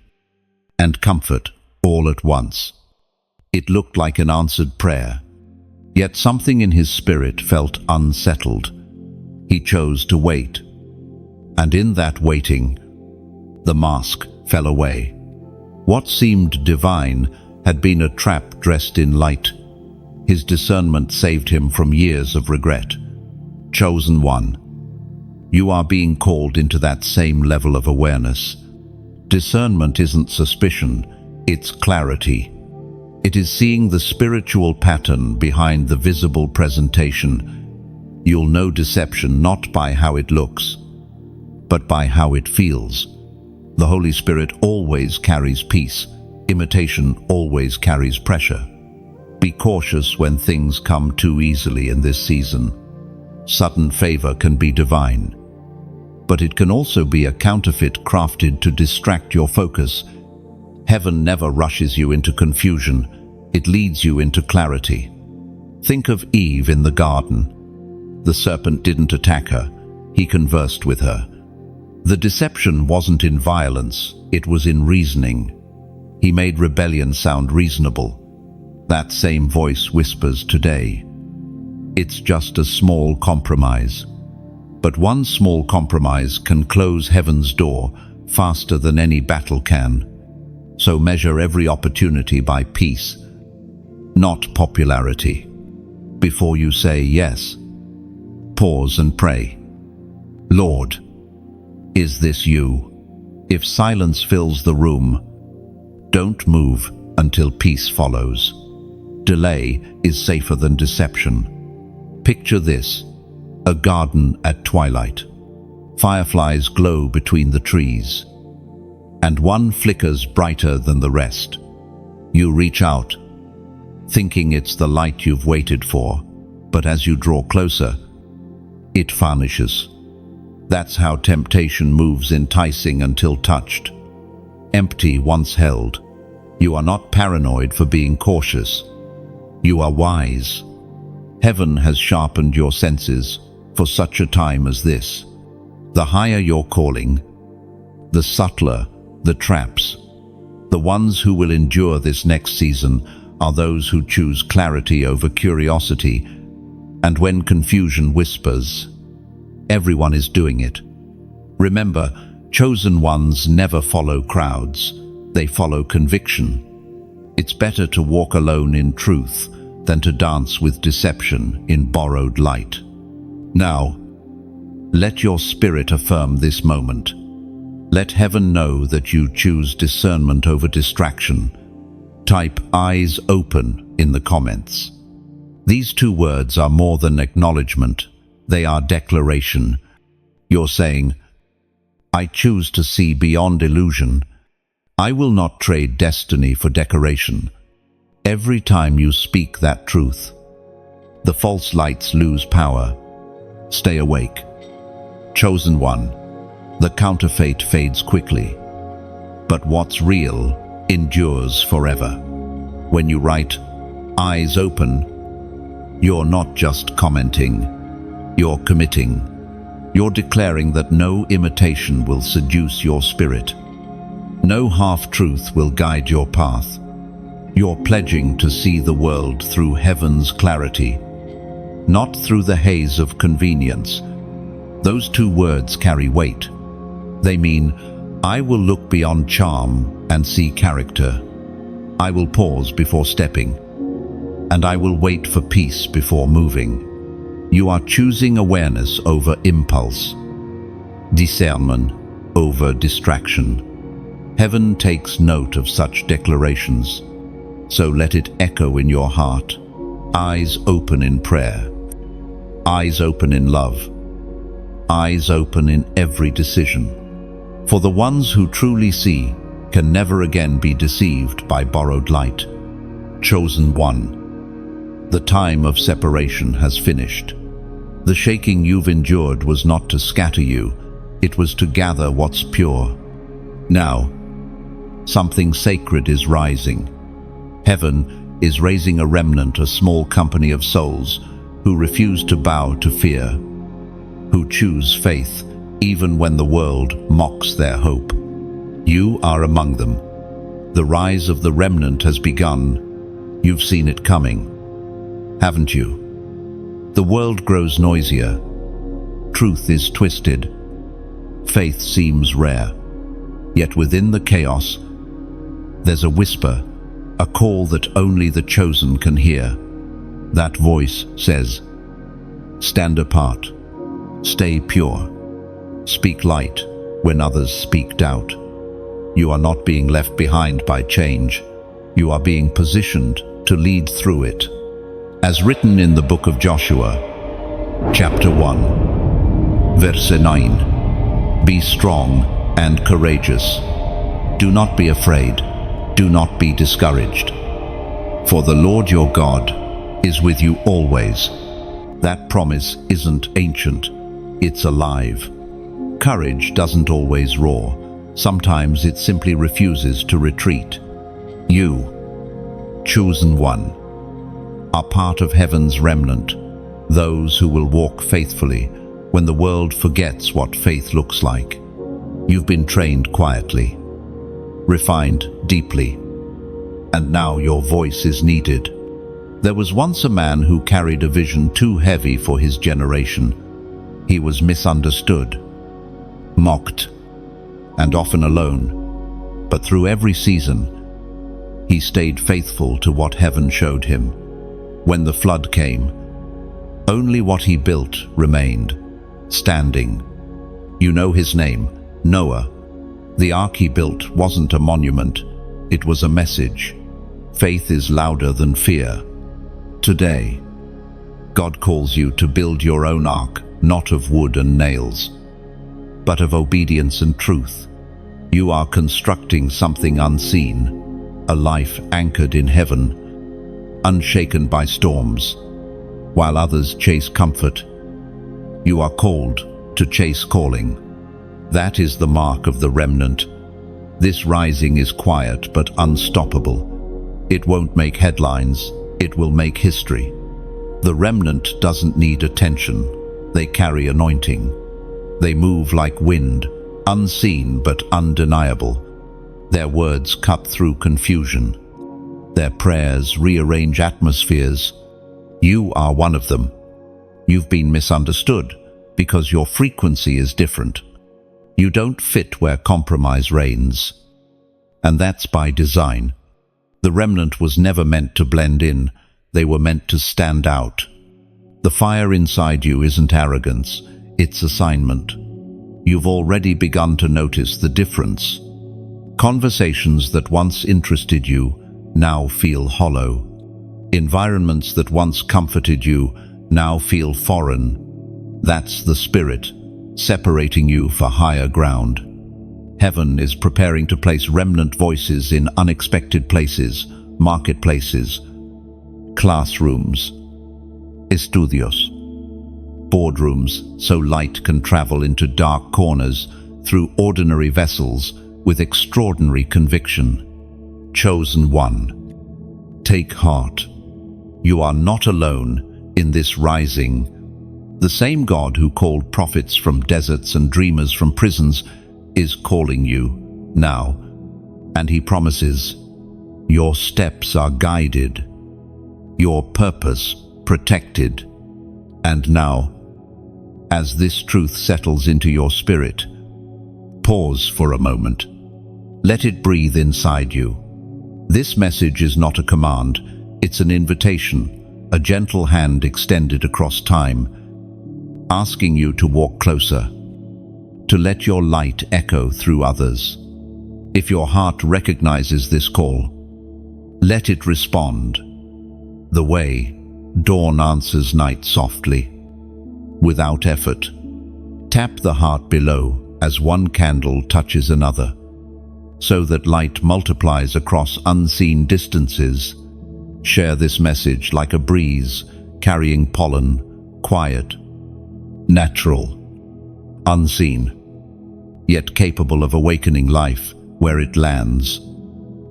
and comfort all at once. It looked like an answered prayer, yet something in his spirit felt unsettled. He chose to wait, and in that waiting, the mask fell away. What seemed divine had been a trap dressed in light. His discernment saved him from years of regret. Chosen one, you are being called into that same level of awareness. Discernment isn't suspicion, it's clarity. It is seeing the spiritual pattern behind the visible presentation. You'll know deception not by how it looks, but by how it feels. The Holy Spirit always carries peace. Imitation always carries pressure. Be cautious when things come too easily in this season. Sudden favor can be divine, but it can also be a counterfeit crafted to distract your focus. Heaven never rushes you into confusion. It leads you into clarity. Think of Eve in the garden. The serpent didn't attack her. He conversed with her. The deception wasn't in violence, it was in reasoning. He made rebellion sound reasonable. That same voice whispers today. It's just a small compromise. But one small compromise can close heaven's door faster than any battle can. So measure every opportunity by peace, not popularity. Before you say yes, pause and pray. Lord, is this you? If silence fills the room, don't move until peace follows. Delay is safer than deception. Picture this, a garden at twilight. Fireflies glow between the trees, and one flickers brighter than the rest. You reach out, thinking it's the light you've waited for, but as you draw closer, it vanishes. That's how temptation moves, enticing until touched, empty once held. You are not paranoid for being cautious. You are wise. Heaven has sharpened your senses for such a time as this. The higher your calling, the subtler the traps. The ones who will endure this next season are those who choose clarity over curiosity, and when confusion whispers, everyone is doing it. Remember, chosen ones never follow crowds, they follow conviction. It's better to walk alone in truth than to dance with deception in borrowed light. Now, let your spirit affirm this moment. Let heaven know that you choose discernment over distraction. Type "eyes open" in the comments. These two words are more than acknowledgement, they are declaration. You're saying, I choose to see beyond illusion. I will not trade destiny for decoration. Every time you speak that truth, the false lights lose power. Stay awake. Chosen one, the counterfeit fades quickly, but what's real endures forever. When you write, eyes open, you're not just commenting, you're committing. You're declaring that no imitation will seduce your spirit. No half-truth will guide your path. You're pledging to see the world through heaven's clarity, not through the haze of convenience. Those two words carry weight. They mean, I will look beyond charm and see character. I will pause before stepping, and I will wait for peace before moving. You are choosing awareness over impulse, discernment over distraction. Heaven takes note of such declarations, so let it echo in your heart. Eyes open in prayer, eyes open in love, eyes open in every decision. For the ones who truly see can never again be deceived by borrowed light. Chosen one, the time of separation has finished. The shaking you've endured was not to scatter you, it was to gather what's pure. Now, something sacred is rising. Heaven is raising a remnant, a small company of souls who refuse to bow to fear, who choose faith even when the world mocks their hope. You are among them. The rise of the remnant has begun. You've seen it coming, haven't you? The world grows noisier. Truth is twisted. Faith seems rare. Yet within the chaos, there's a whisper, a call that only the chosen can hear. That voice says, stand apart, stay pure, speak light when others speak doubt. You are not being left behind by change. You are being positioned to lead through it. As written in the book of Joshua, chapter 1, verse 9, be strong and courageous. Do not be afraid. Do not be discouraged. For the Lord your God is with you always. That promise isn't ancient, it's alive. Courage doesn't always roar. Sometimes it simply refuses to retreat. You, chosen one, are part of heaven's remnant, those who will walk faithfully when the world forgets what faith looks like. You've been trained quietly, refined deeply, and now your voice is needed. There was once a man who carried a vision too heavy for his generation. He was misunderstood, mocked, and often alone. But through every season, he stayed faithful to what heaven showed him. When the flood came, only what he built remained, standing. You know his name, Noah. The ark he built wasn't a monument, it was a message. Faith is louder than fear. Today, God calls you to build your own ark, not of wood and nails, but of obedience and truth. You are constructing something unseen, a life anchored in heaven, unshaken by storms. While others chase comfort, you are called to chase calling. That is the mark of the remnant. This rising is quiet but unstoppable. It won't make headlines, it will make history. The remnant doesn't need attention. They carry anointing. They move like wind, unseen but undeniable. Their words cut through confusion. Their prayers rearrange atmospheres. You are one of them. You've been misunderstood because your frequency is different. You don't fit where compromise reigns. And that's by design. The remnant was never meant to blend in. They were meant to stand out. The fire inside you isn't arrogance, it's assignment. You've already begun to notice the difference. Conversations that once interested you now feel hollow. Environments that once comforted you now feel foreign. That's the Spirit, separating you for higher ground. Heaven is preparing to place remnant voices in unexpected places, marketplaces, classrooms, estudios, boardrooms, so light can travel into dark corners through ordinary vessels with extraordinary conviction. Chosen one, take heart. You are not alone in this rising. The same God who called prophets from deserts and dreamers from prisons is calling you now, and he promises, your steps are guided, your purpose protected. And now, as this truth settles into your spirit, pause for a moment. Let it breathe inside you. This message is not a command, it's an invitation, a gentle hand extended across time, asking you to walk closer, to let your light echo through others. If your heart recognizes this call, let it respond. The way dawn answers night softly, without effort. Tap the heart below as one candle touches another, so that light multiplies across unseen distances. Share this message like a breeze carrying pollen, quiet, natural, unseen, yet capable of awakening life where it lands.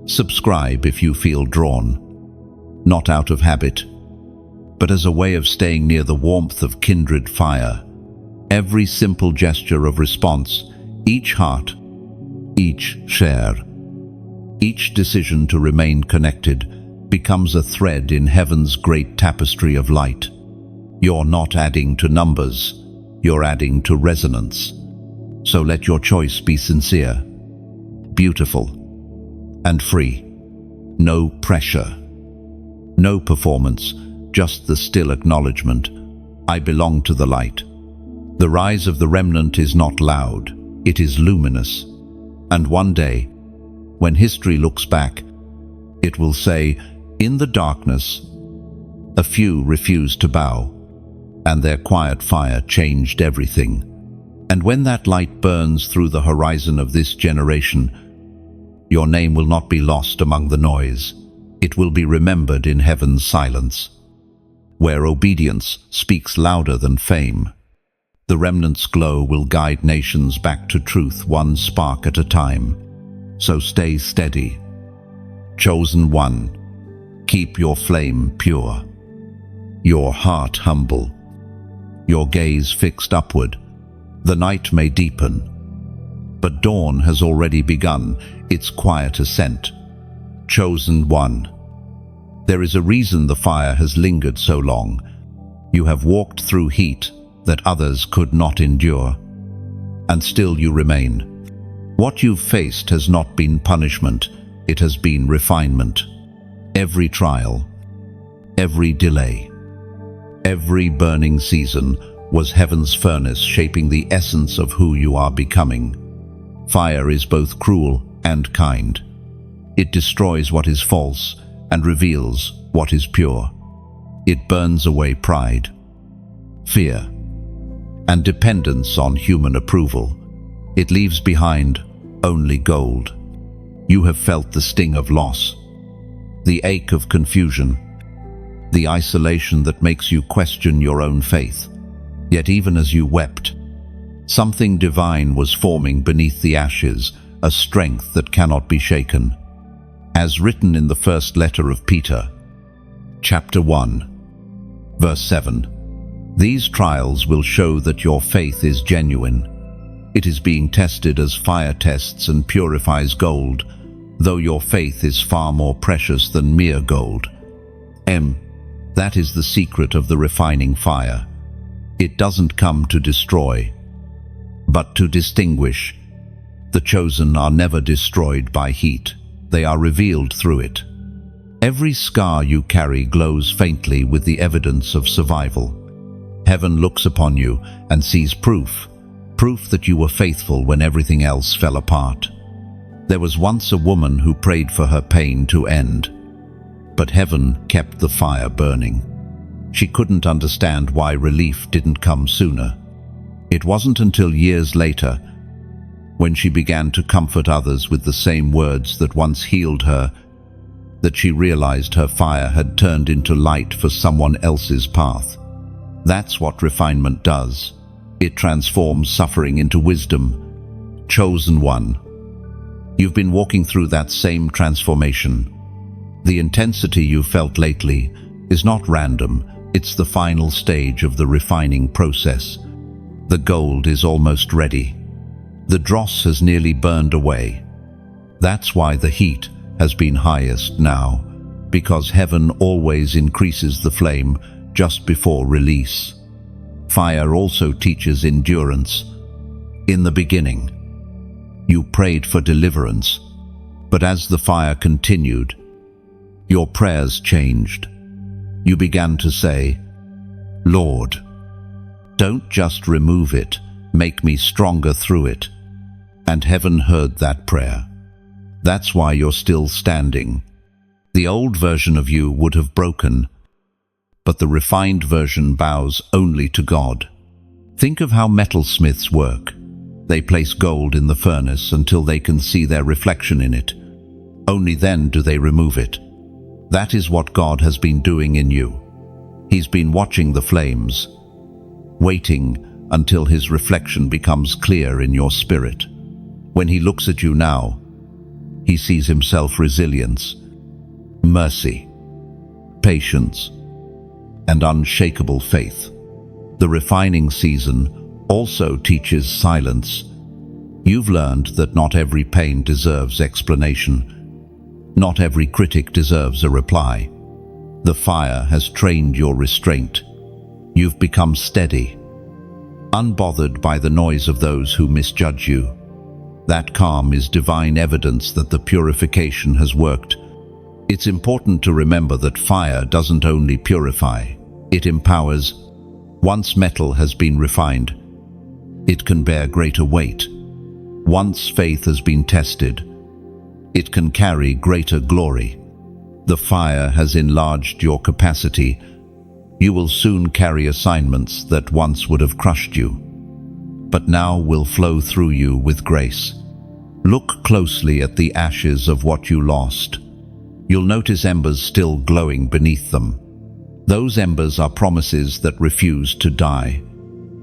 Subscribe if you feel drawn, not out of habit, but as a way of staying near the warmth of kindred fire. Every simple gesture of response, each heart, each share, each decision to remain connected becomes a thread in heaven's great tapestry of light. You're not adding to numbers, you're adding to resonance. So let your choice be sincere, beautiful, and free. No pressure, no performance, just the still acknowledgement, I belong to the light. The rise of the remnant is not loud, it is luminous. And one day, when history looks back, it will say, in the darkness, a few refused to bow, and their quiet fire changed everything. And when that light burns through the horizon of this generation, your name will not be lost among the noise. It will be remembered in heaven's silence, where obedience speaks louder than fame. The remnant's glow will guide nations back to truth, one spark at a time. So stay steady. Chosen one, keep your flame pure, your heart humble, your gaze fixed upward. The night may deepen, but dawn has already begun its quiet ascent. Chosen one, there is a reason the fire has lingered so long. You have walked through heat that others could not endure, and still you remain. What you've faced has not been punishment, it has been refinement. Every trial, every delay, every burning season was heaven's furnace shaping the essence of who you are becoming. Fire is both cruel and kind. It destroys what is false and reveals what is pure. It burns away pride, fear, and dependence on human approval. It leaves behind only gold. You have felt the sting of loss, the ache of confusion, the isolation that makes you question your own faith. Yet even as you wept, something divine was forming beneath the ashes, a strength that cannot be shaken. As written in the first letter of Peter, chapter 1, verse 7, these trials will show that your faith is genuine. It is being tested as fire tests and purifies gold, though your faith is far more precious than mere gold. That is the secret of the refining fire. It doesn't come to destroy, but to distinguish. The chosen are never destroyed by heat. They are revealed through it. Every scar you carry glows faintly with the evidence of survival. Heaven looks upon you and sees proof that you were faithful when everything else fell apart. There was once a woman who prayed for her pain to end, but heaven kept the fire burning. She couldn't understand why relief didn't come sooner. It wasn't until years later, when she began to comfort others with the same words that once healed her, that she realized her fire had turned into light for someone else's path. That's what refinement does. It transforms suffering into wisdom. Chosen one, you've been walking through that same transformation. The intensity you felt lately is not random. It's the final stage of the refining process. The gold is almost ready. The dross has nearly burned away. That's why the heat has been highest now, because heaven always increases the flame just before release. Fire also teaches endurance. In the beginning, you prayed for deliverance, but as the fire continued, your prayers changed. You began to say, Lord, don't just remove it, make me stronger through it. And heaven heard that prayer. That's why you're still standing. The old version of you would have broken, but the refined version bows only to God. Think of how metalsmiths work. They place gold in the furnace until they can see their reflection in it. Only then do they remove it. That is what God has been doing in you. He's been watching the flames, waiting until his reflection becomes clear in your spirit. When he looks at you now, he sees himself resilience, mercy, patience, and unshakable faith. The refining season also teaches silence. You've learned that not every pain deserves explanation. Not every critic deserves a reply. The fire has trained your restraint. You've become steady, unbothered by the noise of those who misjudge you. That calm is divine evidence that the purification has worked. It's important to remember that fire doesn't only purify, it empowers. Once metal has been refined, it can bear greater weight. Once faith has been tested, it can carry greater glory. The fire has enlarged your capacity. You will soon carry assignments that once would have crushed you, but now will flow through you with grace. Look closely at the ashes of what you lost. You'll notice embers still glowing beneath them. Those embers are promises that refuse to die.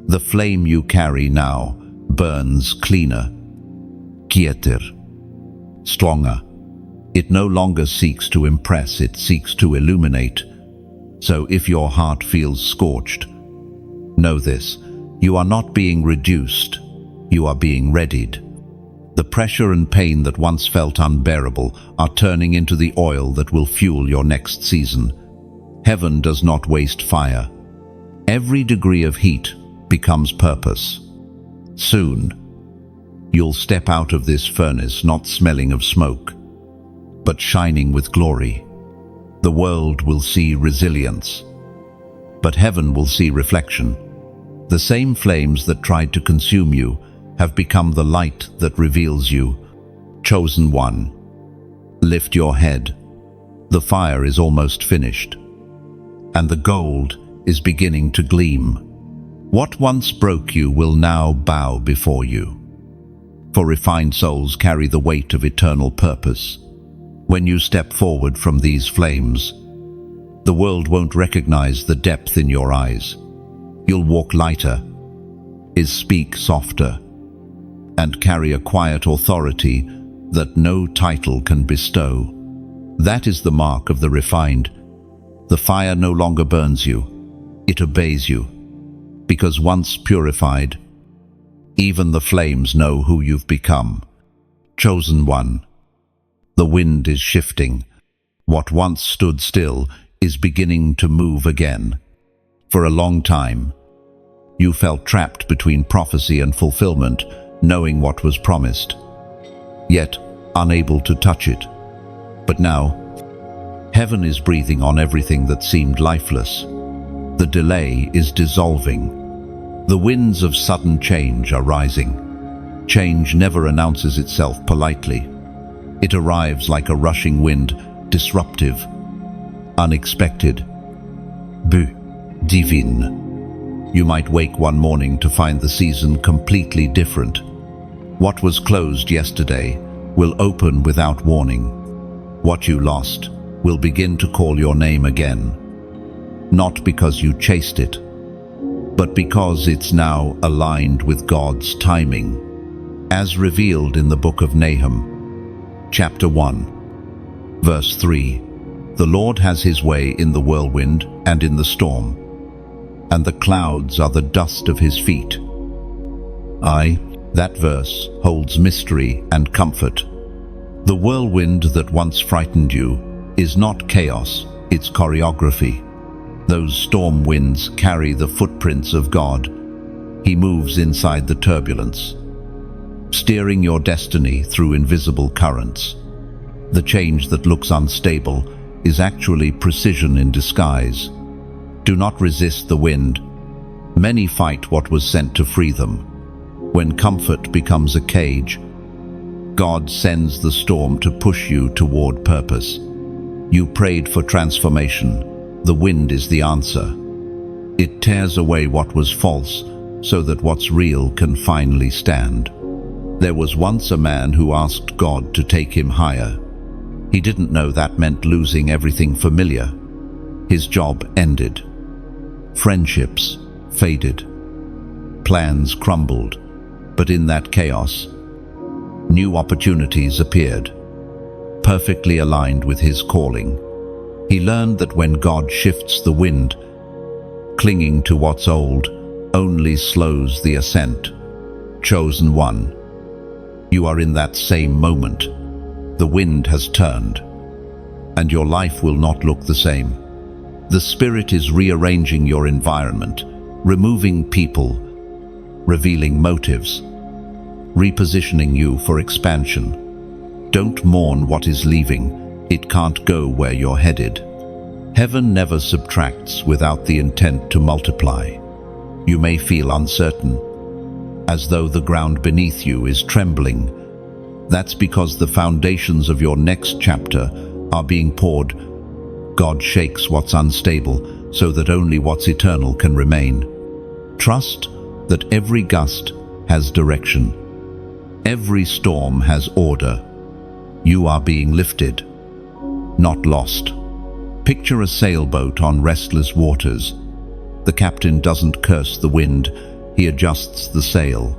The flame you carry now burns cleaner, quieter, stronger. It no longer seeks to impress, it seeks to illuminate. So if your heart feels scorched, know this: you are not being reduced, you are being readied. The pressure and pain that once felt unbearable are turning into the oil that will fuel your next season. Heaven does not waste fire. Every degree of heat becomes purpose. Soon, you'll step out of this furnace not smelling of smoke, but shining with glory. The world will see resilience, but heaven will see reflection. The same flames that tried to consume you have become the light that reveals you. Chosen one, lift your head. The fire is almost finished, and the gold is beginning to gleam. What once broke you will now bow before you. For refined souls carry the weight of eternal purpose. When you step forward from these flames, the world won't recognize the depth in your eyes. You'll walk lighter, speak softer, and carry a quiet authority that no title can bestow. That is the mark of the refined. The fire no longer burns you, it obeys you. Because once purified, even the flames know who you've become. Chosen one, the wind is shifting. What once stood still is beginning to move again. For a long time, you felt trapped between prophecy and fulfillment, knowing what was promised, yet unable to touch it. But now, heaven is breathing on everything that seemed lifeless. The delay is dissolving. The winds of sudden change are rising. Change never announces itself politely. It arrives like a rushing wind, disruptive, unexpected. Divine. You might wake one morning to find the season completely different. What was closed yesterday will open without warning. What you lost will begin to call your name again. Not because you chased it, but because it's now aligned with God's timing, as revealed in the book of Nahum, chapter 1, verse 3. The Lord has his way in the whirlwind and in the storm, and the clouds are the dust of his feet. That verse holds mystery and comfort. The whirlwind that once frightened you is not chaos, it's choreography. Those storm winds carry the footprints of God. He moves inside the turbulence, steering your destiny through invisible currents. The change that looks unstable is actually precision in disguise. Do not resist the wind. Many fight what was sent to free them. When comfort becomes a cage, God sends the storm to push you toward purpose. You prayed for transformation. The wind is the answer. It tears away what was false so that what's real can finally stand. There was once a man who asked God to take him higher. He didn't know that meant losing everything familiar. His job ended. Friendships faded. Plans crumbled. But in that chaos, new opportunities appeared, perfectly aligned with his calling. He learned that when God shifts the wind, clinging to what's old only slows the ascent. Chosen one, you are in that same moment. The wind has turned, and your life will not look the same. The Spirit is rearranging your environment, removing people, revealing motives, repositioning you for expansion. Don't mourn what is leaving. It can't go where you're headed. Heaven never subtracts without the intent to multiply. You may feel uncertain, as though the ground beneath you is trembling. That's because the foundations of your next chapter are being poured. God shakes what's unstable so that only what's eternal can remain. Trust that every gust has direction. Every storm has order. You are being lifted, not lost. Picture a sailboat on restless waters. The captain doesn't curse the wind. He adjusts the sail.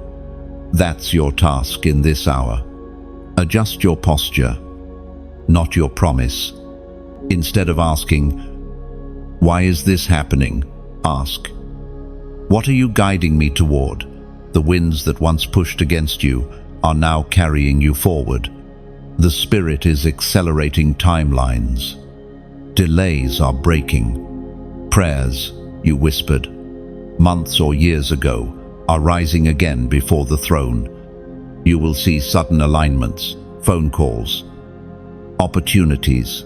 That's your task in this hour. Adjust your posture, not your promise. Instead of asking, "Why is this happening?" ask, "What are you guiding me toward?" The winds that once pushed against you are now carrying you forward. The Spirit is accelerating timelines. Delays are breaking. Prayers, you whispered, months or years ago, are rising again before the throne. You will see sudden alignments, phone calls, opportunities,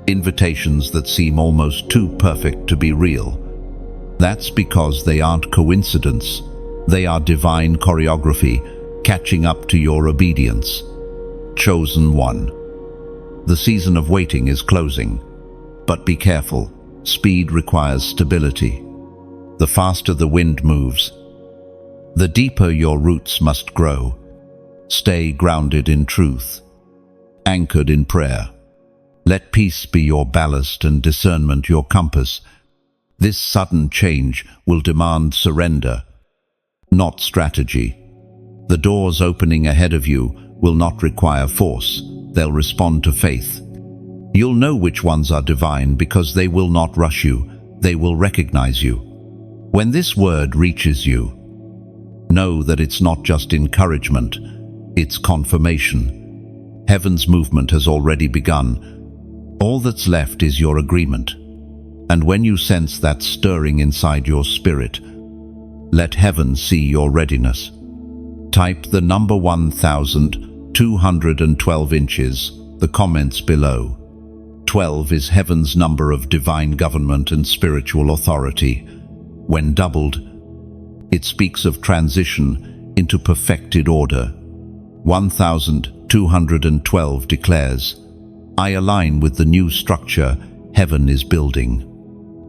invitations that seem almost too perfect to be real. That's because they aren't coincidence. They are divine choreography catching up to your obedience. Chosen one. The season of waiting is closing. But be careful. Speed requires stability. The faster the wind moves, the deeper your roots must grow. Stay grounded in truth, anchored in prayer. Let peace be your ballast and discernment your compass. This sudden change will demand surrender, not strategy. The doors opening ahead of you will not require force. They'll respond to faith. You'll know which ones are divine because they will not rush you. They will recognize you. When this word reaches you, know that it's not just encouragement, it's confirmation. Heaven's movement has already begun. All that's left is your agreement. And when you sense that stirring inside your spirit, let heaven see your readiness. Type the number 1212 inches, the comments below. 12 is heaven's number of divine government and spiritual authority. When doubled, it speaks of transition into perfected order. 1212 declares, "I align with the new structure heaven is building.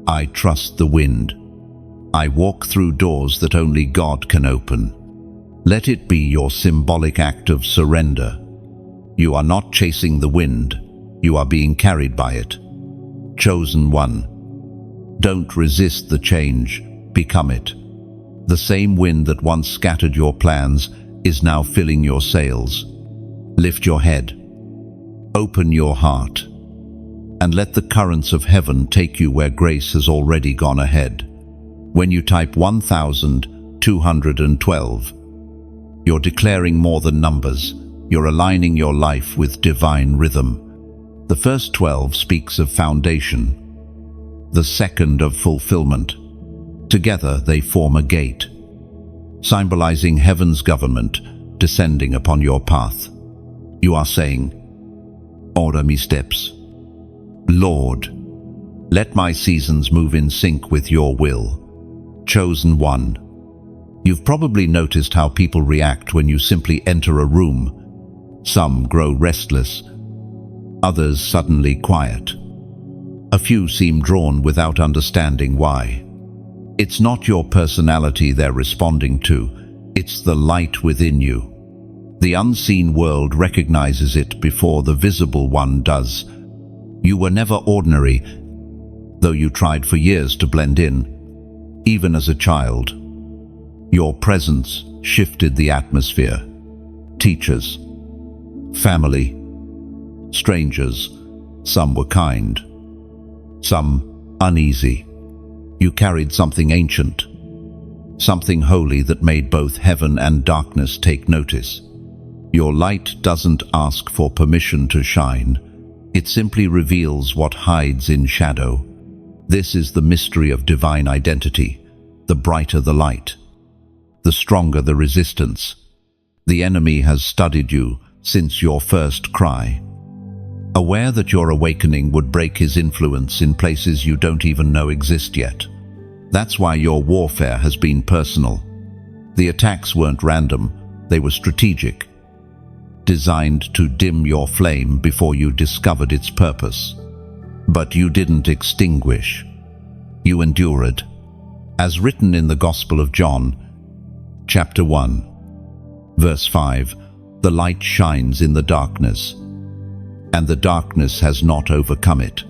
I trust the wind. I walk through doors that only God can open." Let it be your symbolic act of surrender. You are not chasing the wind, you are being carried by it. Chosen one. Don't resist the change, become it. The same wind that once scattered your plans is now filling your sails. Lift your head, open your heart, and let the currents of heaven take you where grace has already gone ahead. When you type 1212, you're declaring more than numbers. You're aligning your life with divine rhythm. The first 12 speaks of foundation, the second of fulfillment. Together they form a gate, symbolizing heaven's government descending upon your path. You are saying, "Order me steps. Lord, let my seasons move in sync with your will." Chosen one. You've probably noticed how people react when you simply enter a room. Some grow restless, others suddenly quiet. A few seem drawn without understanding why. It's not your personality they're responding to, it's the light within you. The unseen world recognizes it before the visible one does. You were never ordinary, though you tried for years to blend in. Even as a child, your presence shifted the atmosphere. Teachers, family, strangers, some were kind, some uneasy. You carried something ancient, something holy that made both heaven and darkness take notice. Your light doesn't ask for permission to shine. It simply reveals what hides in shadow. This is the mystery of divine identity. The brighter the light, the stronger the resistance. The enemy has studied you since your first cry. Aware that your awakening would break his influence in places you don't even know exist yet. That's why your warfare has been personal. The attacks weren't random, they were strategic, designed to dim your flame before you discovered its purpose. But you didn't extinguish. You endured. As written in the Gospel of John, chapter 1, verse 5, "The light shines in the darkness, and the darkness has not overcome it."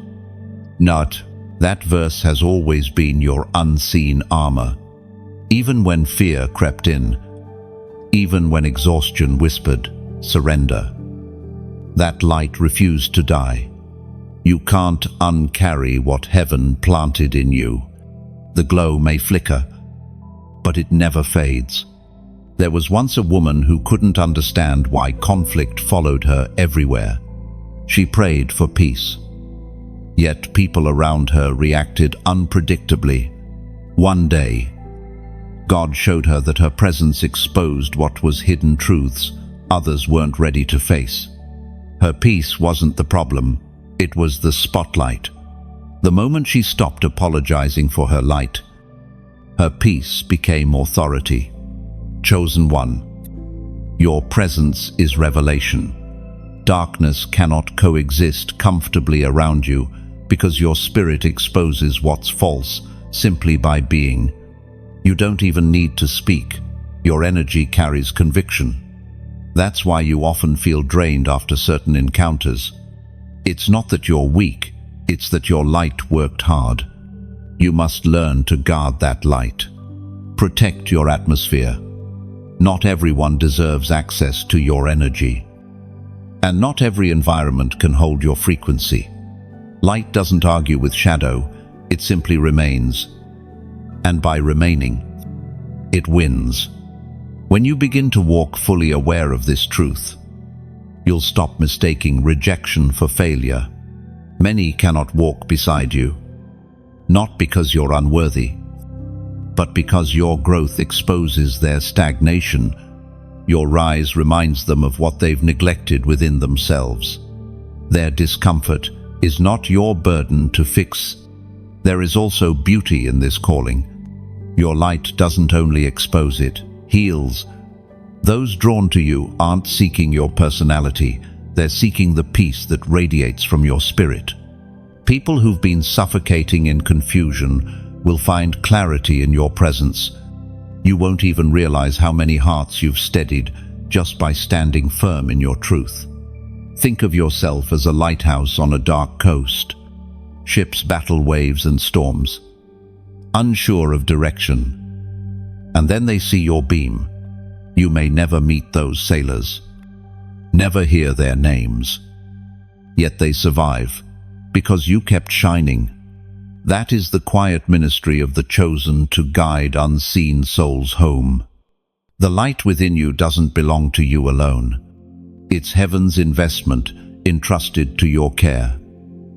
That verse has always been your unseen armor. Even when fear crept in, even when exhaustion whispered, "Surrender," that light refused to die. You can't uncarry what heaven planted in you. The glow may flicker, but it never fades. There was once a woman who couldn't understand why conflict followed her everywhere. She prayed for peace. Yet people around her reacted unpredictably. One day, God showed her that her presence exposed what was hidden truths others weren't ready to face. Her peace wasn't the problem, it was the spotlight. The moment she stopped apologizing for her light, her peace became authority. Chosen one, your presence is revelation. Darkness cannot coexist comfortably around you because your spirit exposes what's false simply by being. You don't even need to speak. Your energy carries conviction. That's why you often feel drained after certain encounters. It's not that you're weak, it's that your light worked hard. You must learn to guard that light. Protect your atmosphere. Not everyone deserves access to your energy. And not every environment can hold your frequency. Light doesn't argue with shadow, it simply remains. And by remaining, it wins. When you begin to walk fully aware of this truth, you'll stop mistaking rejection for failure. Many cannot walk beside you, not because you're unworthy, but because your growth exposes their stagnation. Your rise reminds them of what they've neglected within themselves. Their discomfort is not your burden to fix. There is also beauty in this calling. Your light doesn't only expose, it heals. Those drawn to you aren't seeking your personality, they're seeking the peace that radiates from your spirit. People who've been suffocating in confusion will find clarity in your presence. You won't even realize how many hearts you've steadied just by standing firm in your truth. Think of yourself as a lighthouse on a dark coast. Ships battle waves and storms, unsure of direction. And then they see your beam. You may never meet those sailors, never hear their names. Yet they survive, because you kept shining. That is the quiet ministry of the chosen to guide unseen souls home. The light within you doesn't belong to you alone. It's heaven's investment entrusted to your care.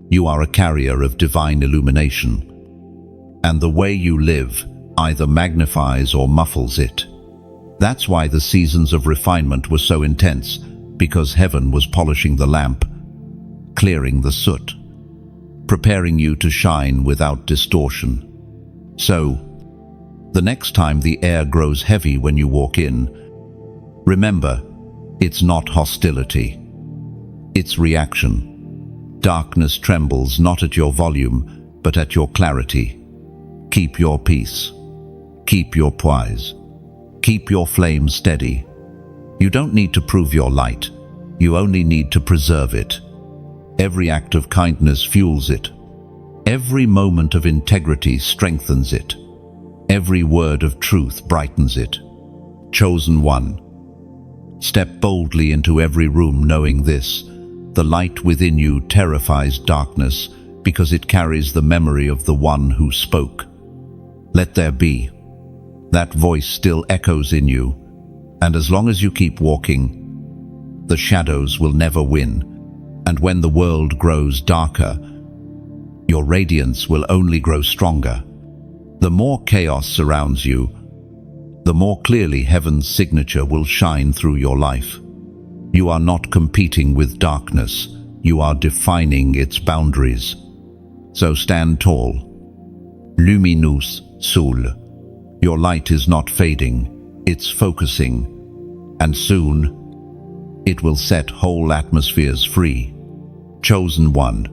You are a carrier of divine illumination. And the way you live either magnifies or muffles it. That's why the seasons of refinement were so intense, because heaven was polishing the lamp, clearing the soot, preparing you to shine without distortion. So, the next time the air grows heavy when you walk in, remember, it's not hostility, it's reaction. Darkness trembles not at your volume, but at your clarity. Keep your peace. Keep your poise. Keep your flame steady. You don't need to prove your light. You only need to preserve it. Every act of kindness fuels it. Every moment of integrity strengthens it. Every word of truth brightens it. Chosen one. Step boldly into every room knowing this. The light within you terrifies darkness because it carries the memory of the one who spoke. Let there be. That voice still echoes in you, and as long as you keep walking, the shadows will never win. And when the world grows darker, your radiance will only grow stronger. The more chaos surrounds you, the more clearly heaven's signature will shine through your life. You are not competing with darkness, you are defining its boundaries. So stand tall. Luminous Soul. Your light is not fading, it's focusing, and soon it will set whole atmospheres free. Chosen one.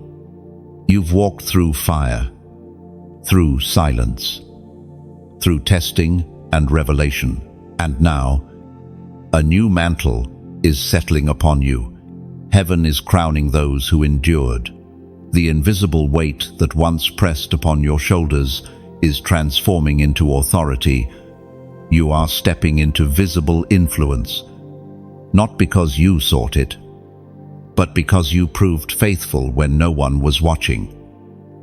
You've walked through fire, through silence, through testing and revelation, and now a new mantle is settling upon you. Heaven is crowning those who endured. The invisible weight that once pressed upon your shoulders is transforming into authority, You are stepping into visible influence, not because you sought it, but because you proved faithful when no one was watching.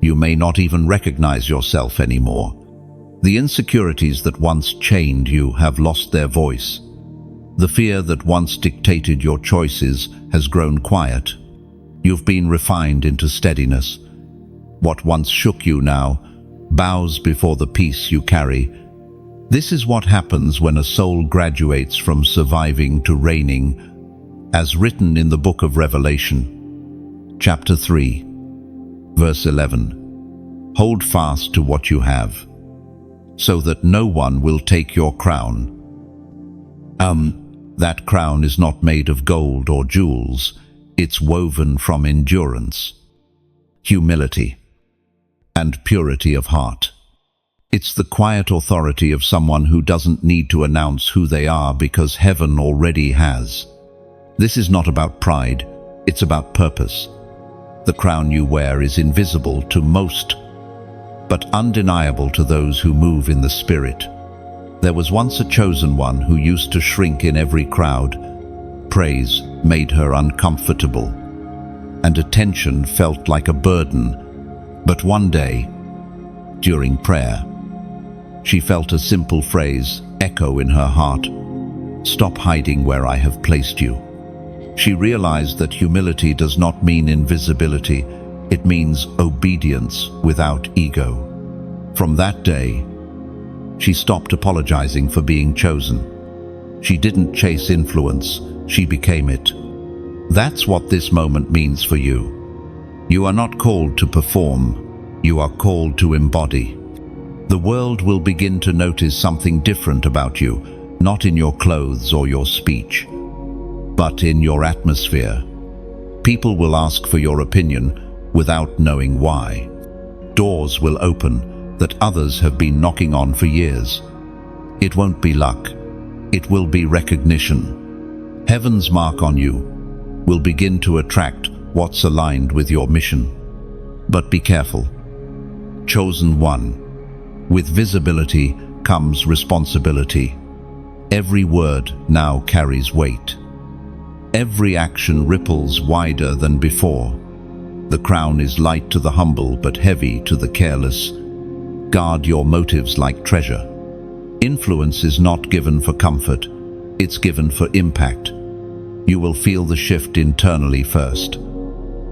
You may not even recognize yourself anymore. The insecurities that once chained you have lost their voice. The fear that once dictated your choices has grown quiet. You've been refined into steadiness. What once shook you now bows before the peace you carry. This is what happens when a soul graduates from surviving to reigning, as written in the book of Revelation, chapter 3, verse 11. Hold fast to what you have, so that no one will take your crown. That crown is not made of gold or jewels. It's woven from endurance, humility, and purity of heart. It's the quiet authority of someone who doesn't need to announce who they are because heaven already has. This is not about pride, it's about purpose. The crown you wear is invisible to most, but undeniable to those who move in the Spirit. There was once a chosen one who used to shrink in every crowd. Praise made her uncomfortable, and attention felt like a burden. But one day, during prayer, she felt a simple phrase echo in her heart: "Stop hiding where I have placed you." She realized that humility does not mean invisibility, it means obedience without ego. From that day, she stopped apologizing for being chosen. She didn't chase influence, she became it. That's what this moment means for you. You are not called to perform, you are called to embody. The world will begin to notice something different about you, not in your clothes or your speech, but in your atmosphere. People will ask for your opinion without knowing why. Doors will open that others have been knocking on for years. It won't be luck, it will be recognition. Heaven's mark on you will begin to attract what's aligned with your mission. But be careful. Chosen one. With visibility comes responsibility. Every word now carries weight. Every action ripples wider than before. The crown is light to the humble but heavy to the careless. Guard your motives like treasure. Influence is not given for comfort, it's given for impact. You will feel the shift internally first.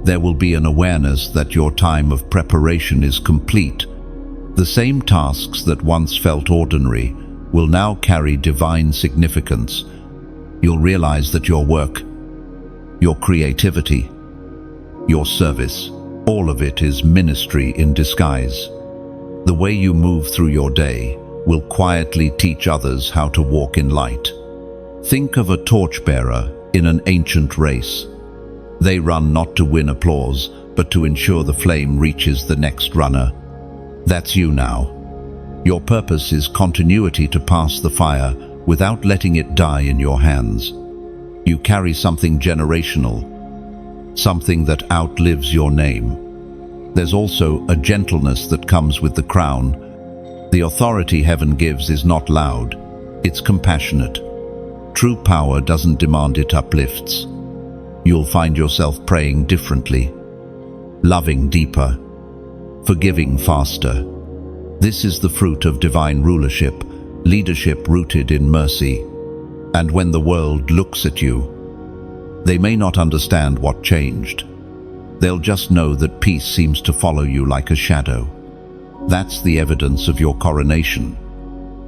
There will be an awareness that your time of preparation is complete. The same tasks that once felt ordinary will now carry divine significance. You'll realize that your work, your creativity, your service, all of it is ministry in disguise. The way you move through your day will quietly teach others how to walk in light. Think of a torchbearer in an ancient race. They run not to win applause, but to ensure the flame reaches the next runner. That's you now. Your purpose is continuity to pass the fire without letting it die in your hands. You carry something generational, something that outlives your name. There's also a gentleness that comes with the crown. The authority heaven gives is not loud, it's compassionate. True power doesn't demand, it uplifts. You'll find yourself praying differently, loving deeper, forgiving faster. This is the fruit of divine rulership, leadership rooted in mercy. And when the world looks at you, they may not understand what changed. They'll just know that peace seems to follow you like a shadow. That's the evidence of your coronation.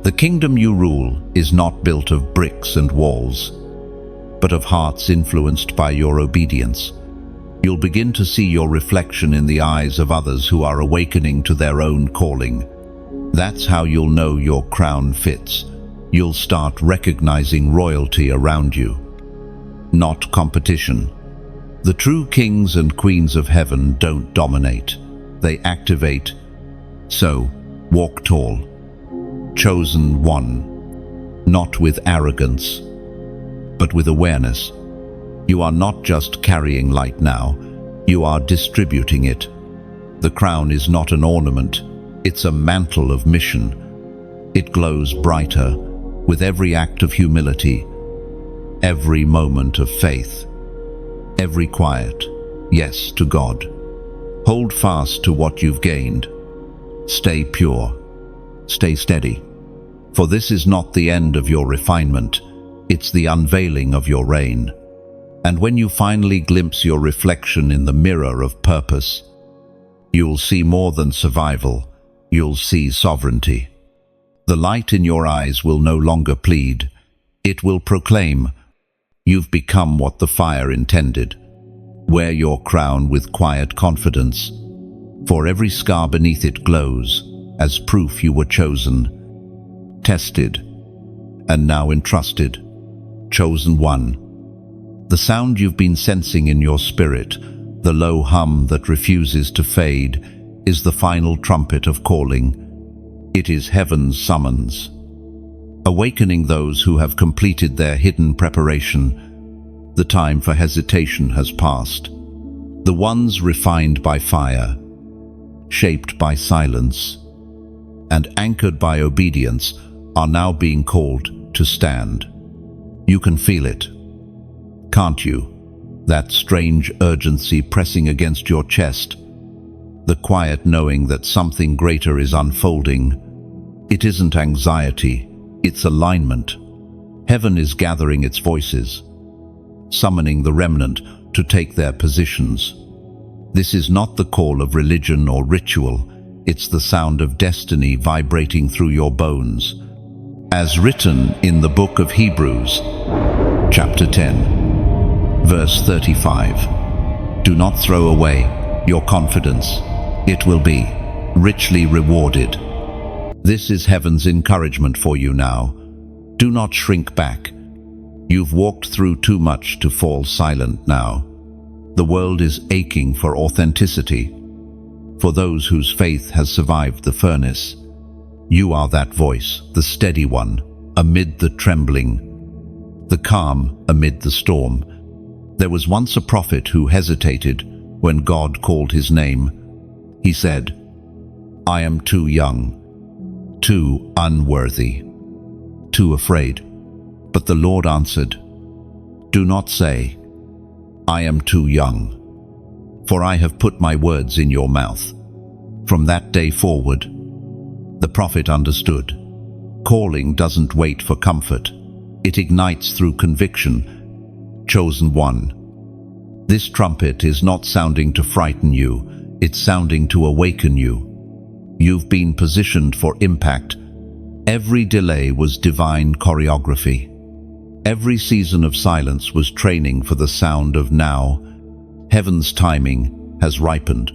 The kingdom you rule is not built of bricks and walls, but of hearts influenced by your obedience. You'll begin to see your reflection in the eyes of others who are awakening to their own calling. That's how you'll know your crown fits. You'll start recognizing royalty around you, not competition. The true kings and queens of heaven don't dominate, they activate. So, walk tall, chosen one, not with arrogance, but with awareness. You are not just carrying light now, you are distributing it. The crown is not an ornament, it's a mantle of mission. It glows brighter with every act of humility, every moment of faith, every quiet yes to God. Hold fast to what you've gained. Stay pure. Stay steady. For this is not the end of your refinement, it's the unveiling of your reign. And when you finally glimpse your reflection in the mirror of purpose, you'll see more than survival, you'll see sovereignty. The light in your eyes will no longer plead, it will proclaim, you've become what the fire intended. Wear your crown with quiet confidence, for every scar beneath it glows as proof you were chosen, tested, and now entrusted. Chosen one. The sound you've been sensing in your spirit, the low hum that refuses to fade, is the final trumpet of calling. It is heaven's summons, awakening those who have completed their hidden preparation. The time for hesitation has passed. The ones refined by fire, shaped by silence, and anchored by obedience are now being called to stand. You can feel it, can't you? That strange urgency pressing against your chest, the quiet knowing that something greater is unfolding. It isn't anxiety, it's alignment. Heaven is gathering its voices, summoning the remnant to take their positions. This is not the call of religion or ritual, it's the sound of destiny vibrating through your bones. As written in the book of Hebrews, chapter 10, verse 35, do not throw away your confidence, it will be richly rewarded. This is heaven's encouragement for you now. Do not shrink back. You've walked through too much to fall silent now. The world is aching for authenticity, for those whose faith has survived the furnace. You are that voice, the steady one, amid the trembling, the calm amid the storm. There was once a prophet who hesitated when God called his name. He said, I am too young, too unworthy, too afraid. But the Lord answered, do not say, I am too young, for I have put my words in your mouth. From that day forward, the prophet understood. Calling doesn't wait for comfort. It ignites through conviction. Chosen one. This trumpet is not sounding to frighten you, it's sounding to awaken you. You've been positioned for impact. Every delay was divine choreography. Every season of silence was training for the sound of now. Heaven's timing has ripened,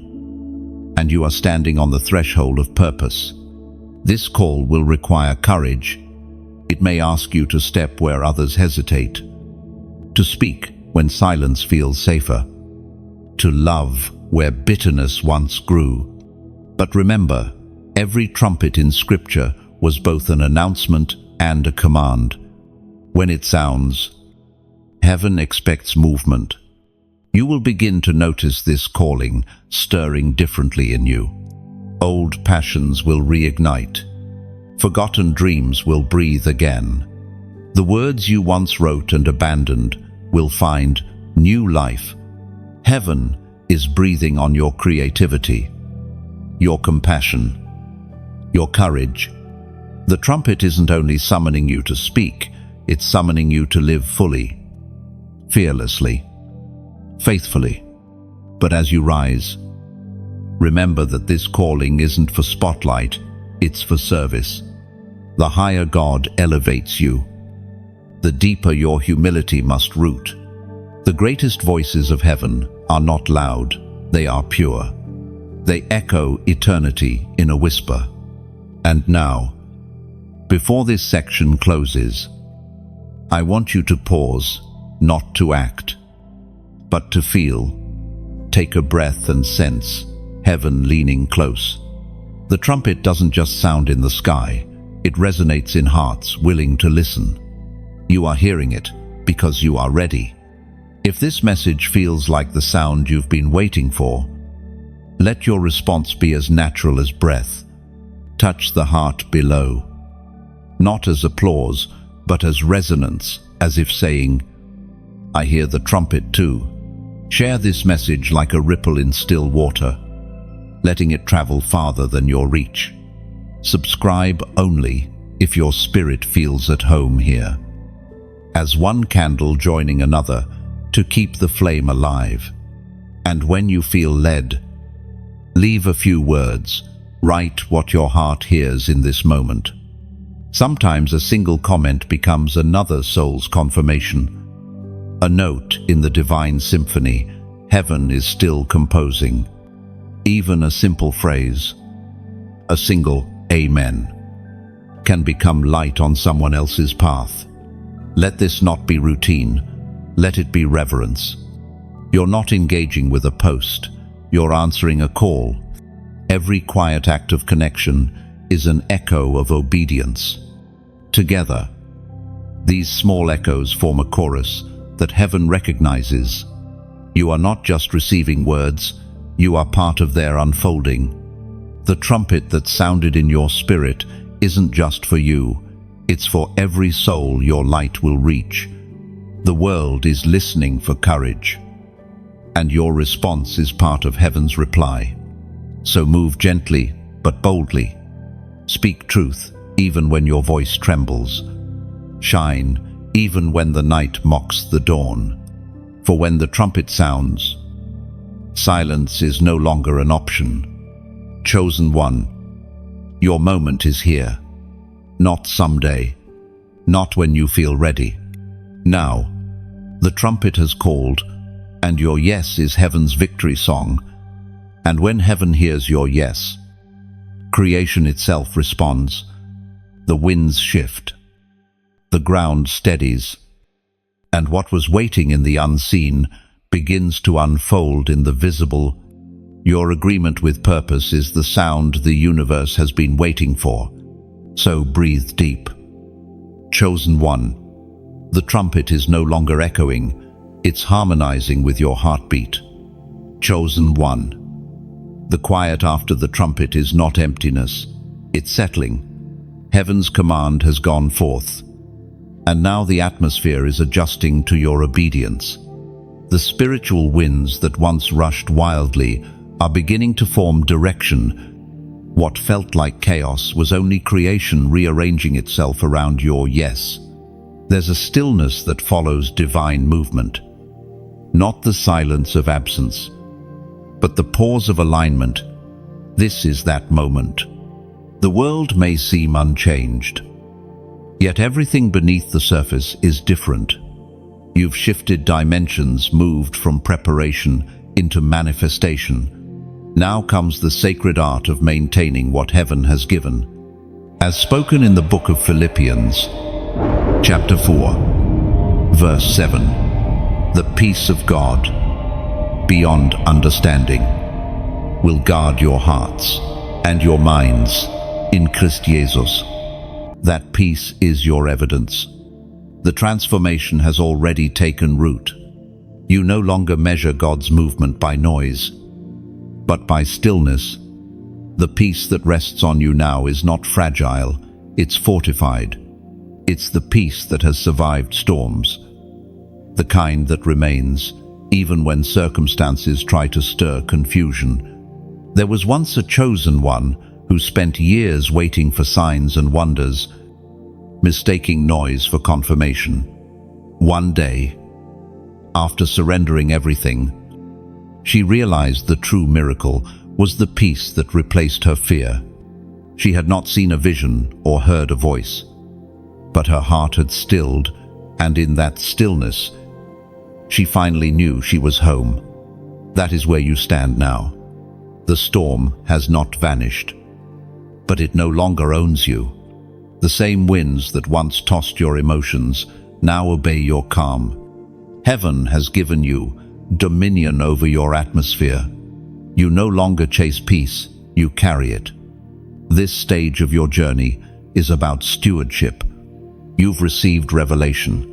and you are standing on the threshold of purpose. This call will require courage. It may ask you to step where others hesitate, to speak when silence feels safer, to love where bitterness once grew. But remember, every trumpet in Scripture was both an announcement and a command. When it sounds, heaven expects movement. You will begin to notice this calling stirring differently in you. Old passions will reignite. Forgotten dreams will breathe again. The words you once wrote and abandoned will find new life. Heaven is breathing on your creativity, your compassion, your courage. The trumpet isn't only summoning you to speak, it's summoning you to live fully, fearlessly, faithfully. But as you rise, remember that this calling isn't for spotlight, it's for service. The higher God elevates you. The deeper your humility must root. The greatest voices of heaven are not loud, they are pure. They echo eternity in a whisper. And now, before this section closes, I want you to pause, not to act, but to feel. Take a breath and sense heaven leaning close. The trumpet doesn't just sound in the sky, it resonates in hearts willing to listen. You are hearing it because you are ready. If this message feels like the sound you've been waiting for, let your response be as natural as breath. Touch the heart below. not as applause, but as resonance, as if saying, "I hear the trumpet too." Share this message like a ripple in still water, letting it travel farther than your reach. Subscribe only if your spirit feels at home here. As one candle joining another to keep the flame alive. And when you feel led, leave a few words. Write what your heart hears in this moment. Sometimes a single comment becomes another soul's confirmation. A note in the divine symphony heaven is still composing. Even a simple phrase, a single amen, can become light on someone else's path. Let this not be routine. Let it be reverence. You're not engaging with a post. You're answering a call. Every quiet act of connection is an echo of obedience. Together, these small echoes form a chorus that heaven recognizes. You are not just receiving words, you are part of their unfolding. The trumpet that sounded in your spirit isn't just for you, it's for every soul your light will reach. The world is listening for courage, and your response is part of heaven's reply. So move gently but boldly. Speak truth even when your voice trembles. Shine even when the night mocks the dawn. For when the trumpet sounds, silence is no longer an option. Chosen one, your moment is here. Not someday, not when you feel ready. Now, the trumpet has called, and your yes is heaven's victory song. And when heaven hears your yes, creation itself responds. The winds shift, the ground steadies, and what was waiting in the unseen begins to unfold in the visible. Your agreement with purpose is the sound the universe has been waiting for. So breathe deep. Chosen one, the trumpet is no longer echoing, it's harmonizing with your heartbeat. Chosen one, the quiet after the trumpet is not emptiness, it's settling. Heaven's command has gone forth, and now the atmosphere is adjusting to your obedience. The spiritual winds that once rushed wildly are beginning to form direction. What felt like chaos was only creation rearranging itself around your yes. There's a stillness that follows divine movement. Not the silence of absence, but the pause of alignment. This is that moment. The world may seem unchanged, yet everything beneath the surface is different. You've shifted dimensions, moved from preparation into manifestation. Now comes the sacred art of maintaining what heaven has given. As spoken in the book of Philippians, chapter 4, verse 7, the peace of God, beyond understanding, will guard your hearts and your minds in Christ Jesus. That peace is your evidence. The transformation has already taken root. You no longer measure God's movement by noise, but by stillness. The peace that rests on you now is not fragile, it's fortified. It's the peace that has survived storms, the kind that remains even when circumstances try to stir confusion. There was once a chosen one who spent years waiting for signs and wonders, mistaking noise for confirmation. One day, after surrendering everything, she realized the true miracle was the peace that replaced her fear. She had not seen a vision or heard a voice, but her heart had stilled, and in that stillness, she finally knew she was home. That is where you stand now. The storm has not vanished, but it no longer owns you. The same winds that once tossed your emotions now obey your calm. Heaven has given you dominion over your atmosphere. You no longer chase peace, you carry it. This stage of your journey is about stewardship. You've received revelation,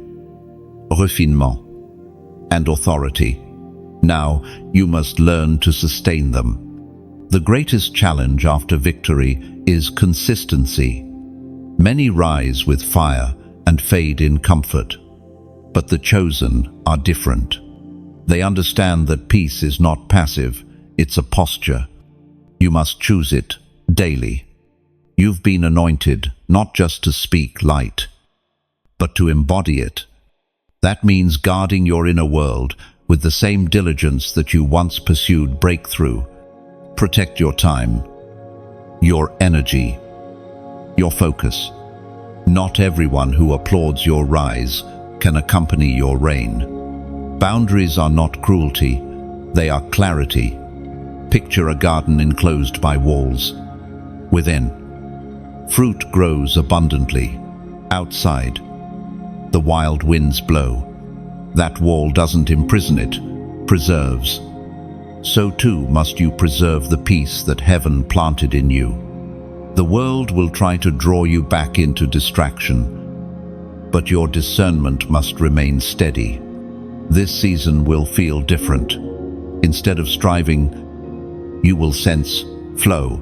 refinement, and authority. Now you must learn to sustain them. The greatest challenge after victory is consistency. Many rise with fire and fade in comfort, but the chosen are different. They understand that peace is not passive, it's a posture. You must choose it daily. You've been anointed not just to speak light, but to embody it. That means guarding your inner world with the same diligence that you once pursued breakthrough. Protect your time, your energy, your focus. Not everyone who applauds your rise can accompany your reign. Boundaries are not cruelty, they are clarity. Picture a garden enclosed by walls. Within, fruit grows abundantly. Outside, the wild winds blow. That wall doesn't imprison it, preserves. So too must you preserve the peace that heaven planted in you. The world will try to draw you back into distraction, but your discernment must remain steady. This season will feel different. Instead of striving, you will sense flow.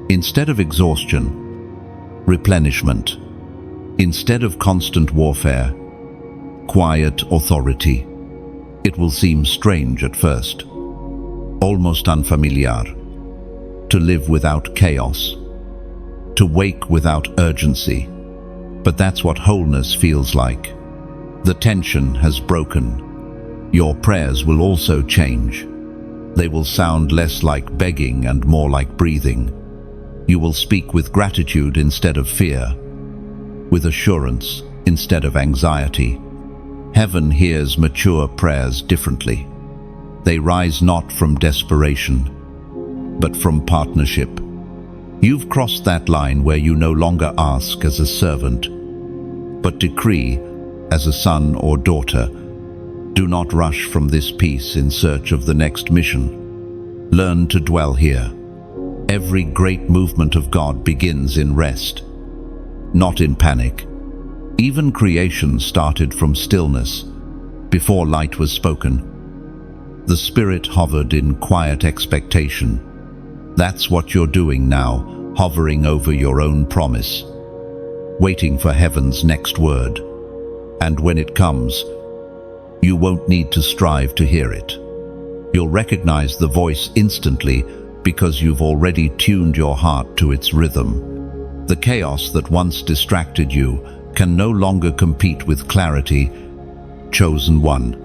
Instead of exhaustion, replenishment. Instead of constant warfare, quiet authority. It will seem strange at first, almost unfamiliar, to live without chaos, to wake without urgency. But that's what wholeness feels like. The tension has broken. Your prayers will also change. They will sound less like begging and more like breathing. You will speak with gratitude instead of fear, with assurance instead of anxiety. Heaven hears mature prayers differently. They rise not from desperation, but from partnership. You've crossed that line where you no longer ask as a servant, but decree as a son or daughter. Do not rush from this peace in search of the next mission. Learn to dwell here. Every great movement of God begins in rest, not in panic. Even creation started from stillness, before light was spoken. The Spirit hovered in quiet expectation. That's what you're doing now, hovering over your own promise, waiting for heaven's next word. And when it comes, you won't need to strive to hear it. You'll recognize the voice instantly because you've already tuned your heart to its rhythm. The chaos that once distracted you can no longer compete with clarity. Chosen one.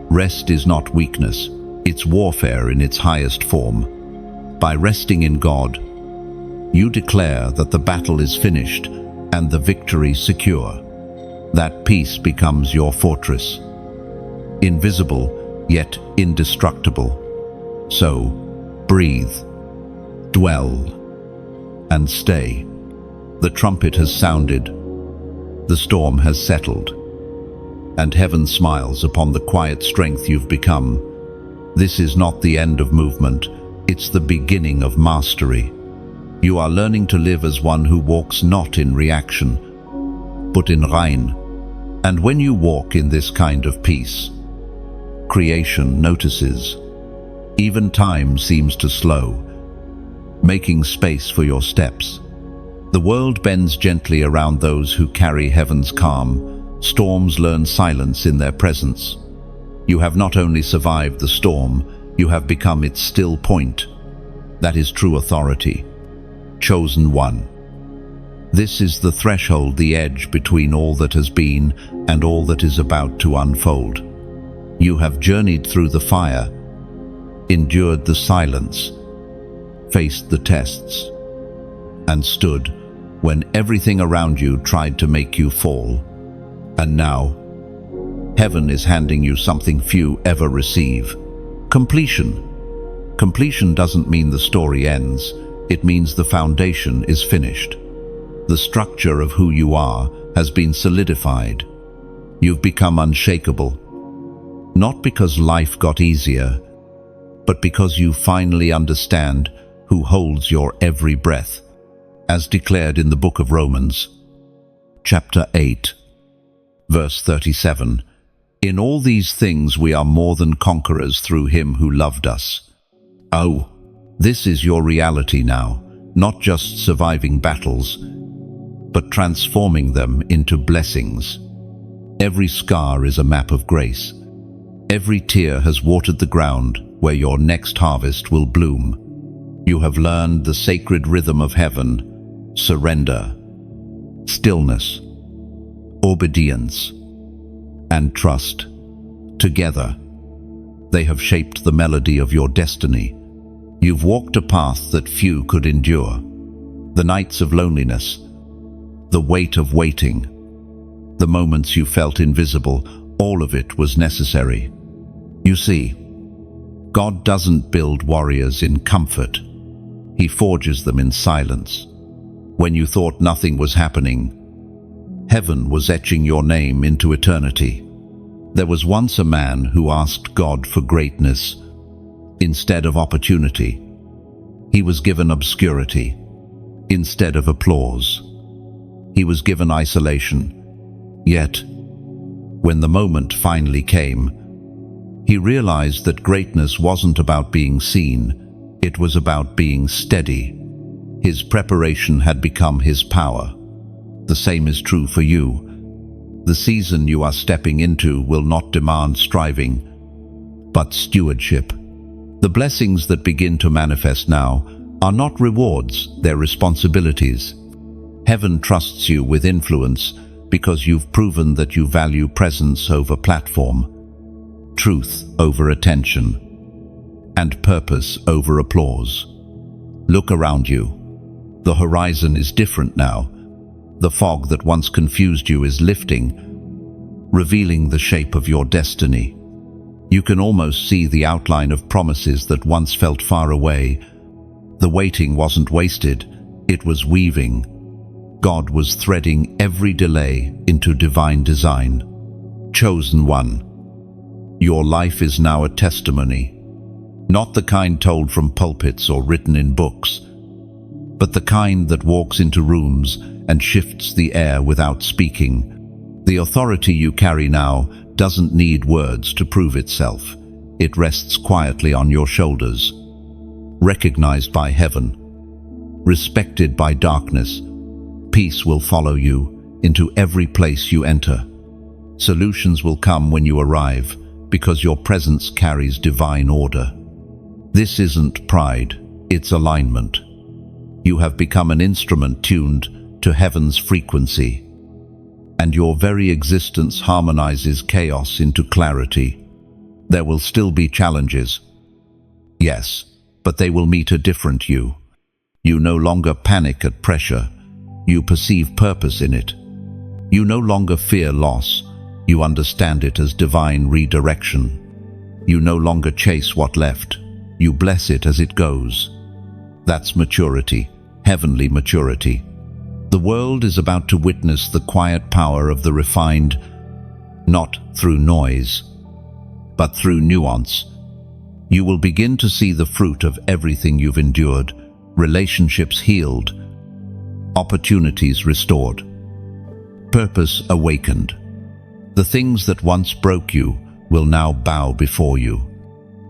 Rest is not weakness, it's warfare in its highest form. By resting in God, you declare that the battle is finished and the victory secure. That peace becomes your fortress, invisible yet indestructible. So, breathe, dwell, and stay. The trumpet has sounded, the storm has settled, and heaven smiles upon the quiet strength you've become. This is not the end of movement, it's the beginning of mastery. You are learning to live as one who walks not in reaction, but in Rein. And when you walk in this kind of peace, creation notices. Even time seems to slow, making space for your steps. The world bends gently around those who carry heaven's calm. Storms learn silence in their presence. You have not only survived the storm, you have become its still point. That is true authority. Chosen one. This is the threshold, the edge between all that has been and all that is about to unfold. You have journeyed through the fire, endured the silence, faced the tests, and stood when everything around you tried to make you fall. And now, heaven is handing you something few ever receive. Completion. Completion doesn't mean the story ends. It means the foundation is finished. The structure of who you are has been solidified. You've become unshakable. Not because life got easier, but because you finally understand who holds your every breath, as declared in the book of Romans, chapter 8, verse 37. In all these things we are more than conquerors through him who loved us. Oh, this is your reality now, not just surviving battles, but transforming them into blessings. Every scar is a map of grace. Every tear has watered the ground where your next harvest will bloom. You have learned the sacred rhythm of heaven: surrender, stillness, obedience, and trust. Together, they have shaped the melody of your destiny. You've walked a path that few could endure. The nights of loneliness, the weight of waiting, the moments you felt invisible, all of it was necessary. You see, God doesn't build warriors in comfort. He forges them in silence. When you thought nothing was happening, heaven was etching your name into eternity. There was once a man who asked God for greatness instead of opportunity. He was given obscurity instead of applause. He was given isolation. Yet, when the moment finally came, he realized that greatness wasn't about being seen, it was about being steady. His preparation had become his power. The same is true for you. The season you are stepping into will not demand striving, but stewardship. The blessings that begin to manifest now are not rewards, they're responsibilities. Heaven trusts you with influence because you've proven that you value presence over platform, truth over attention, and purpose over applause. Look around you. The horizon is different now. The fog that once confused you is lifting, revealing the shape of your destiny. You can almost see the outline of promises that once felt far away. The waiting wasn't wasted, it was weaving. God was threading every delay into divine design. Chosen one. Your life is now a testimony, not the kind told from pulpits or written in books, but the kind that walks into rooms and shifts the air without speaking. The authority you carry now doesn't need words to prove itself. It rests quietly on your shoulders. Recognized by heaven, respected by darkness, peace will follow you into every place you enter. Solutions will come when you arrive, because your presence carries divine order. This isn't pride, it's alignment. You have become an instrument tuned to heaven's frequency, and your very existence harmonizes chaos into clarity. There will still be challenges, yes, but they will meet a different you. You no longer panic at pressure, you perceive purpose in it. You no longer fear loss, you understand it as divine redirection. You no longer chase what left, you bless it as it goes. That's maturity, heavenly maturity. The world is about to witness the quiet power of the refined, not through noise, but through nuance. You will begin to see the fruit of everything you've endured, relationships healed, opportunities restored, purpose awakened. The things that once broke you will now bow before you.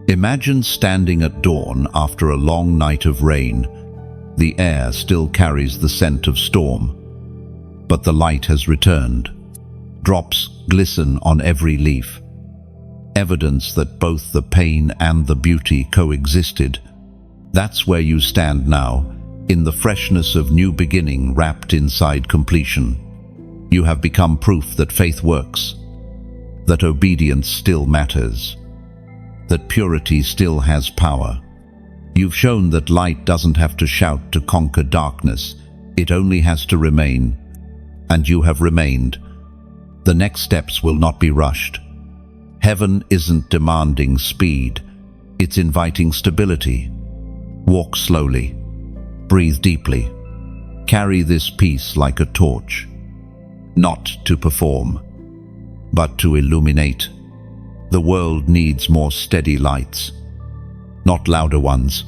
Imagine standing at dawn after a long night of rain. The air still carries the scent of storm, but the light has returned. Drops glisten on every leaf, evidence that both the pain and the beauty coexisted. That's where you stand now, in the freshness of new beginning wrapped inside completion. You have become proof that faith works, that obedience still matters, that purity still has power. You've shown that light doesn't have to shout to conquer darkness, it only has to remain. And you have remained. The next steps will not be rushed. Heaven isn't demanding speed, it's inviting stability. Walk slowly, breathe deeply, carry this peace like a torch, not to perform, but to illuminate. The world needs more steady lights, not louder ones.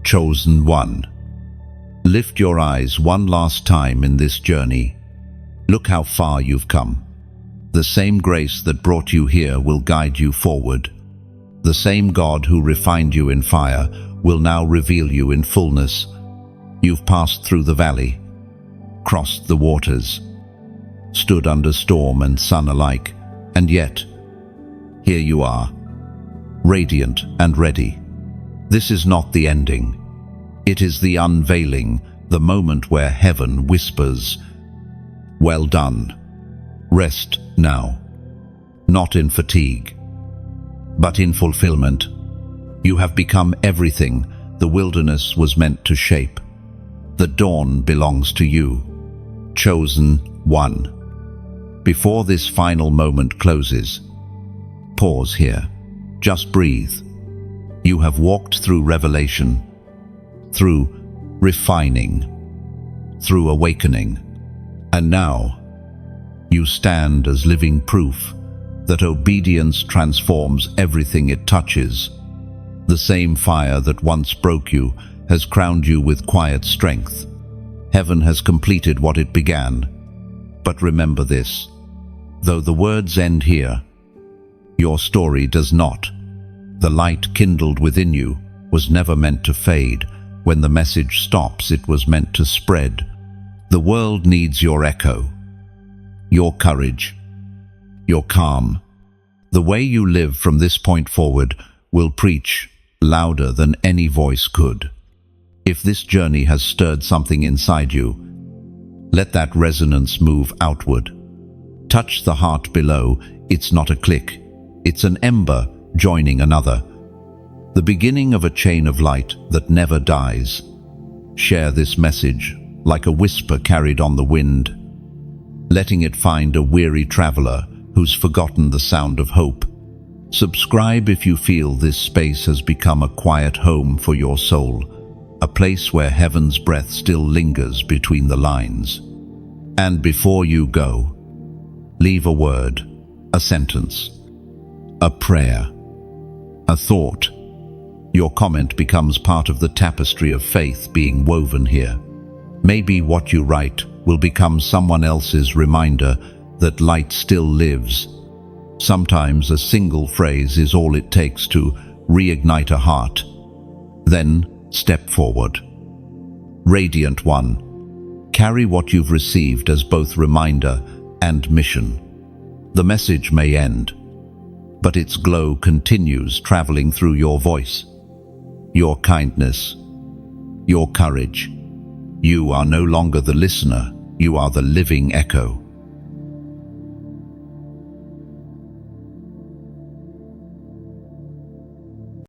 Chosen one. Lift your eyes one last time in this journey. Look how far you've come. The same grace that brought you here will guide you forward. The same God who refined you in fire will now reveal you in fullness. You've passed through the valley, crossed the waters, stood under storm and sun alike, and yet, here you are, radiant and ready. This is not the ending. It is the unveiling, the moment where heaven whispers, "Well done. Rest now." Not in fatigue, but in fulfillment. You have become everything the wilderness was meant to shape. The dawn belongs to you, chosen one. Before this final moment closes, pause here. Just breathe. You have walked through revelation, through refining, through awakening, and now you stand as living proof that obedience transforms everything it touches. The same fire that once broke you has crowned you with quiet strength. Heaven has completed what it began. But remember this, though the words end here, your story does not. The light kindled within you was never meant to fade. When the message stops, it was meant to spread. The world needs your echo, your courage, your calm. The way you live from this point forward will preach louder than any voice could. If this journey has stirred something inside you, let that resonance move outward. Touch the heart below. It's not a click. It's an ember joining another. The beginning of a chain of light that never dies. Share this message like a whisper carried on the wind, letting it find a weary traveler who's forgotten the sound of hope. Subscribe if you feel this space has become a quiet home for your soul, a place where heaven's breath still lingers between the lines. And before you go, leave a word, a sentence, a prayer, a thought. Your comment becomes part of the tapestry of faith being woven here. Maybe what you write will become someone else's reminder that light still lives. Sometimes a single phrase is all it takes to reignite a heart. Then step forward. Radiant One, carry what you've received as both reminder and mission. The message may end, but its glow continues traveling through your voice, your kindness, your courage. You are no longer the listener, you are the living echo.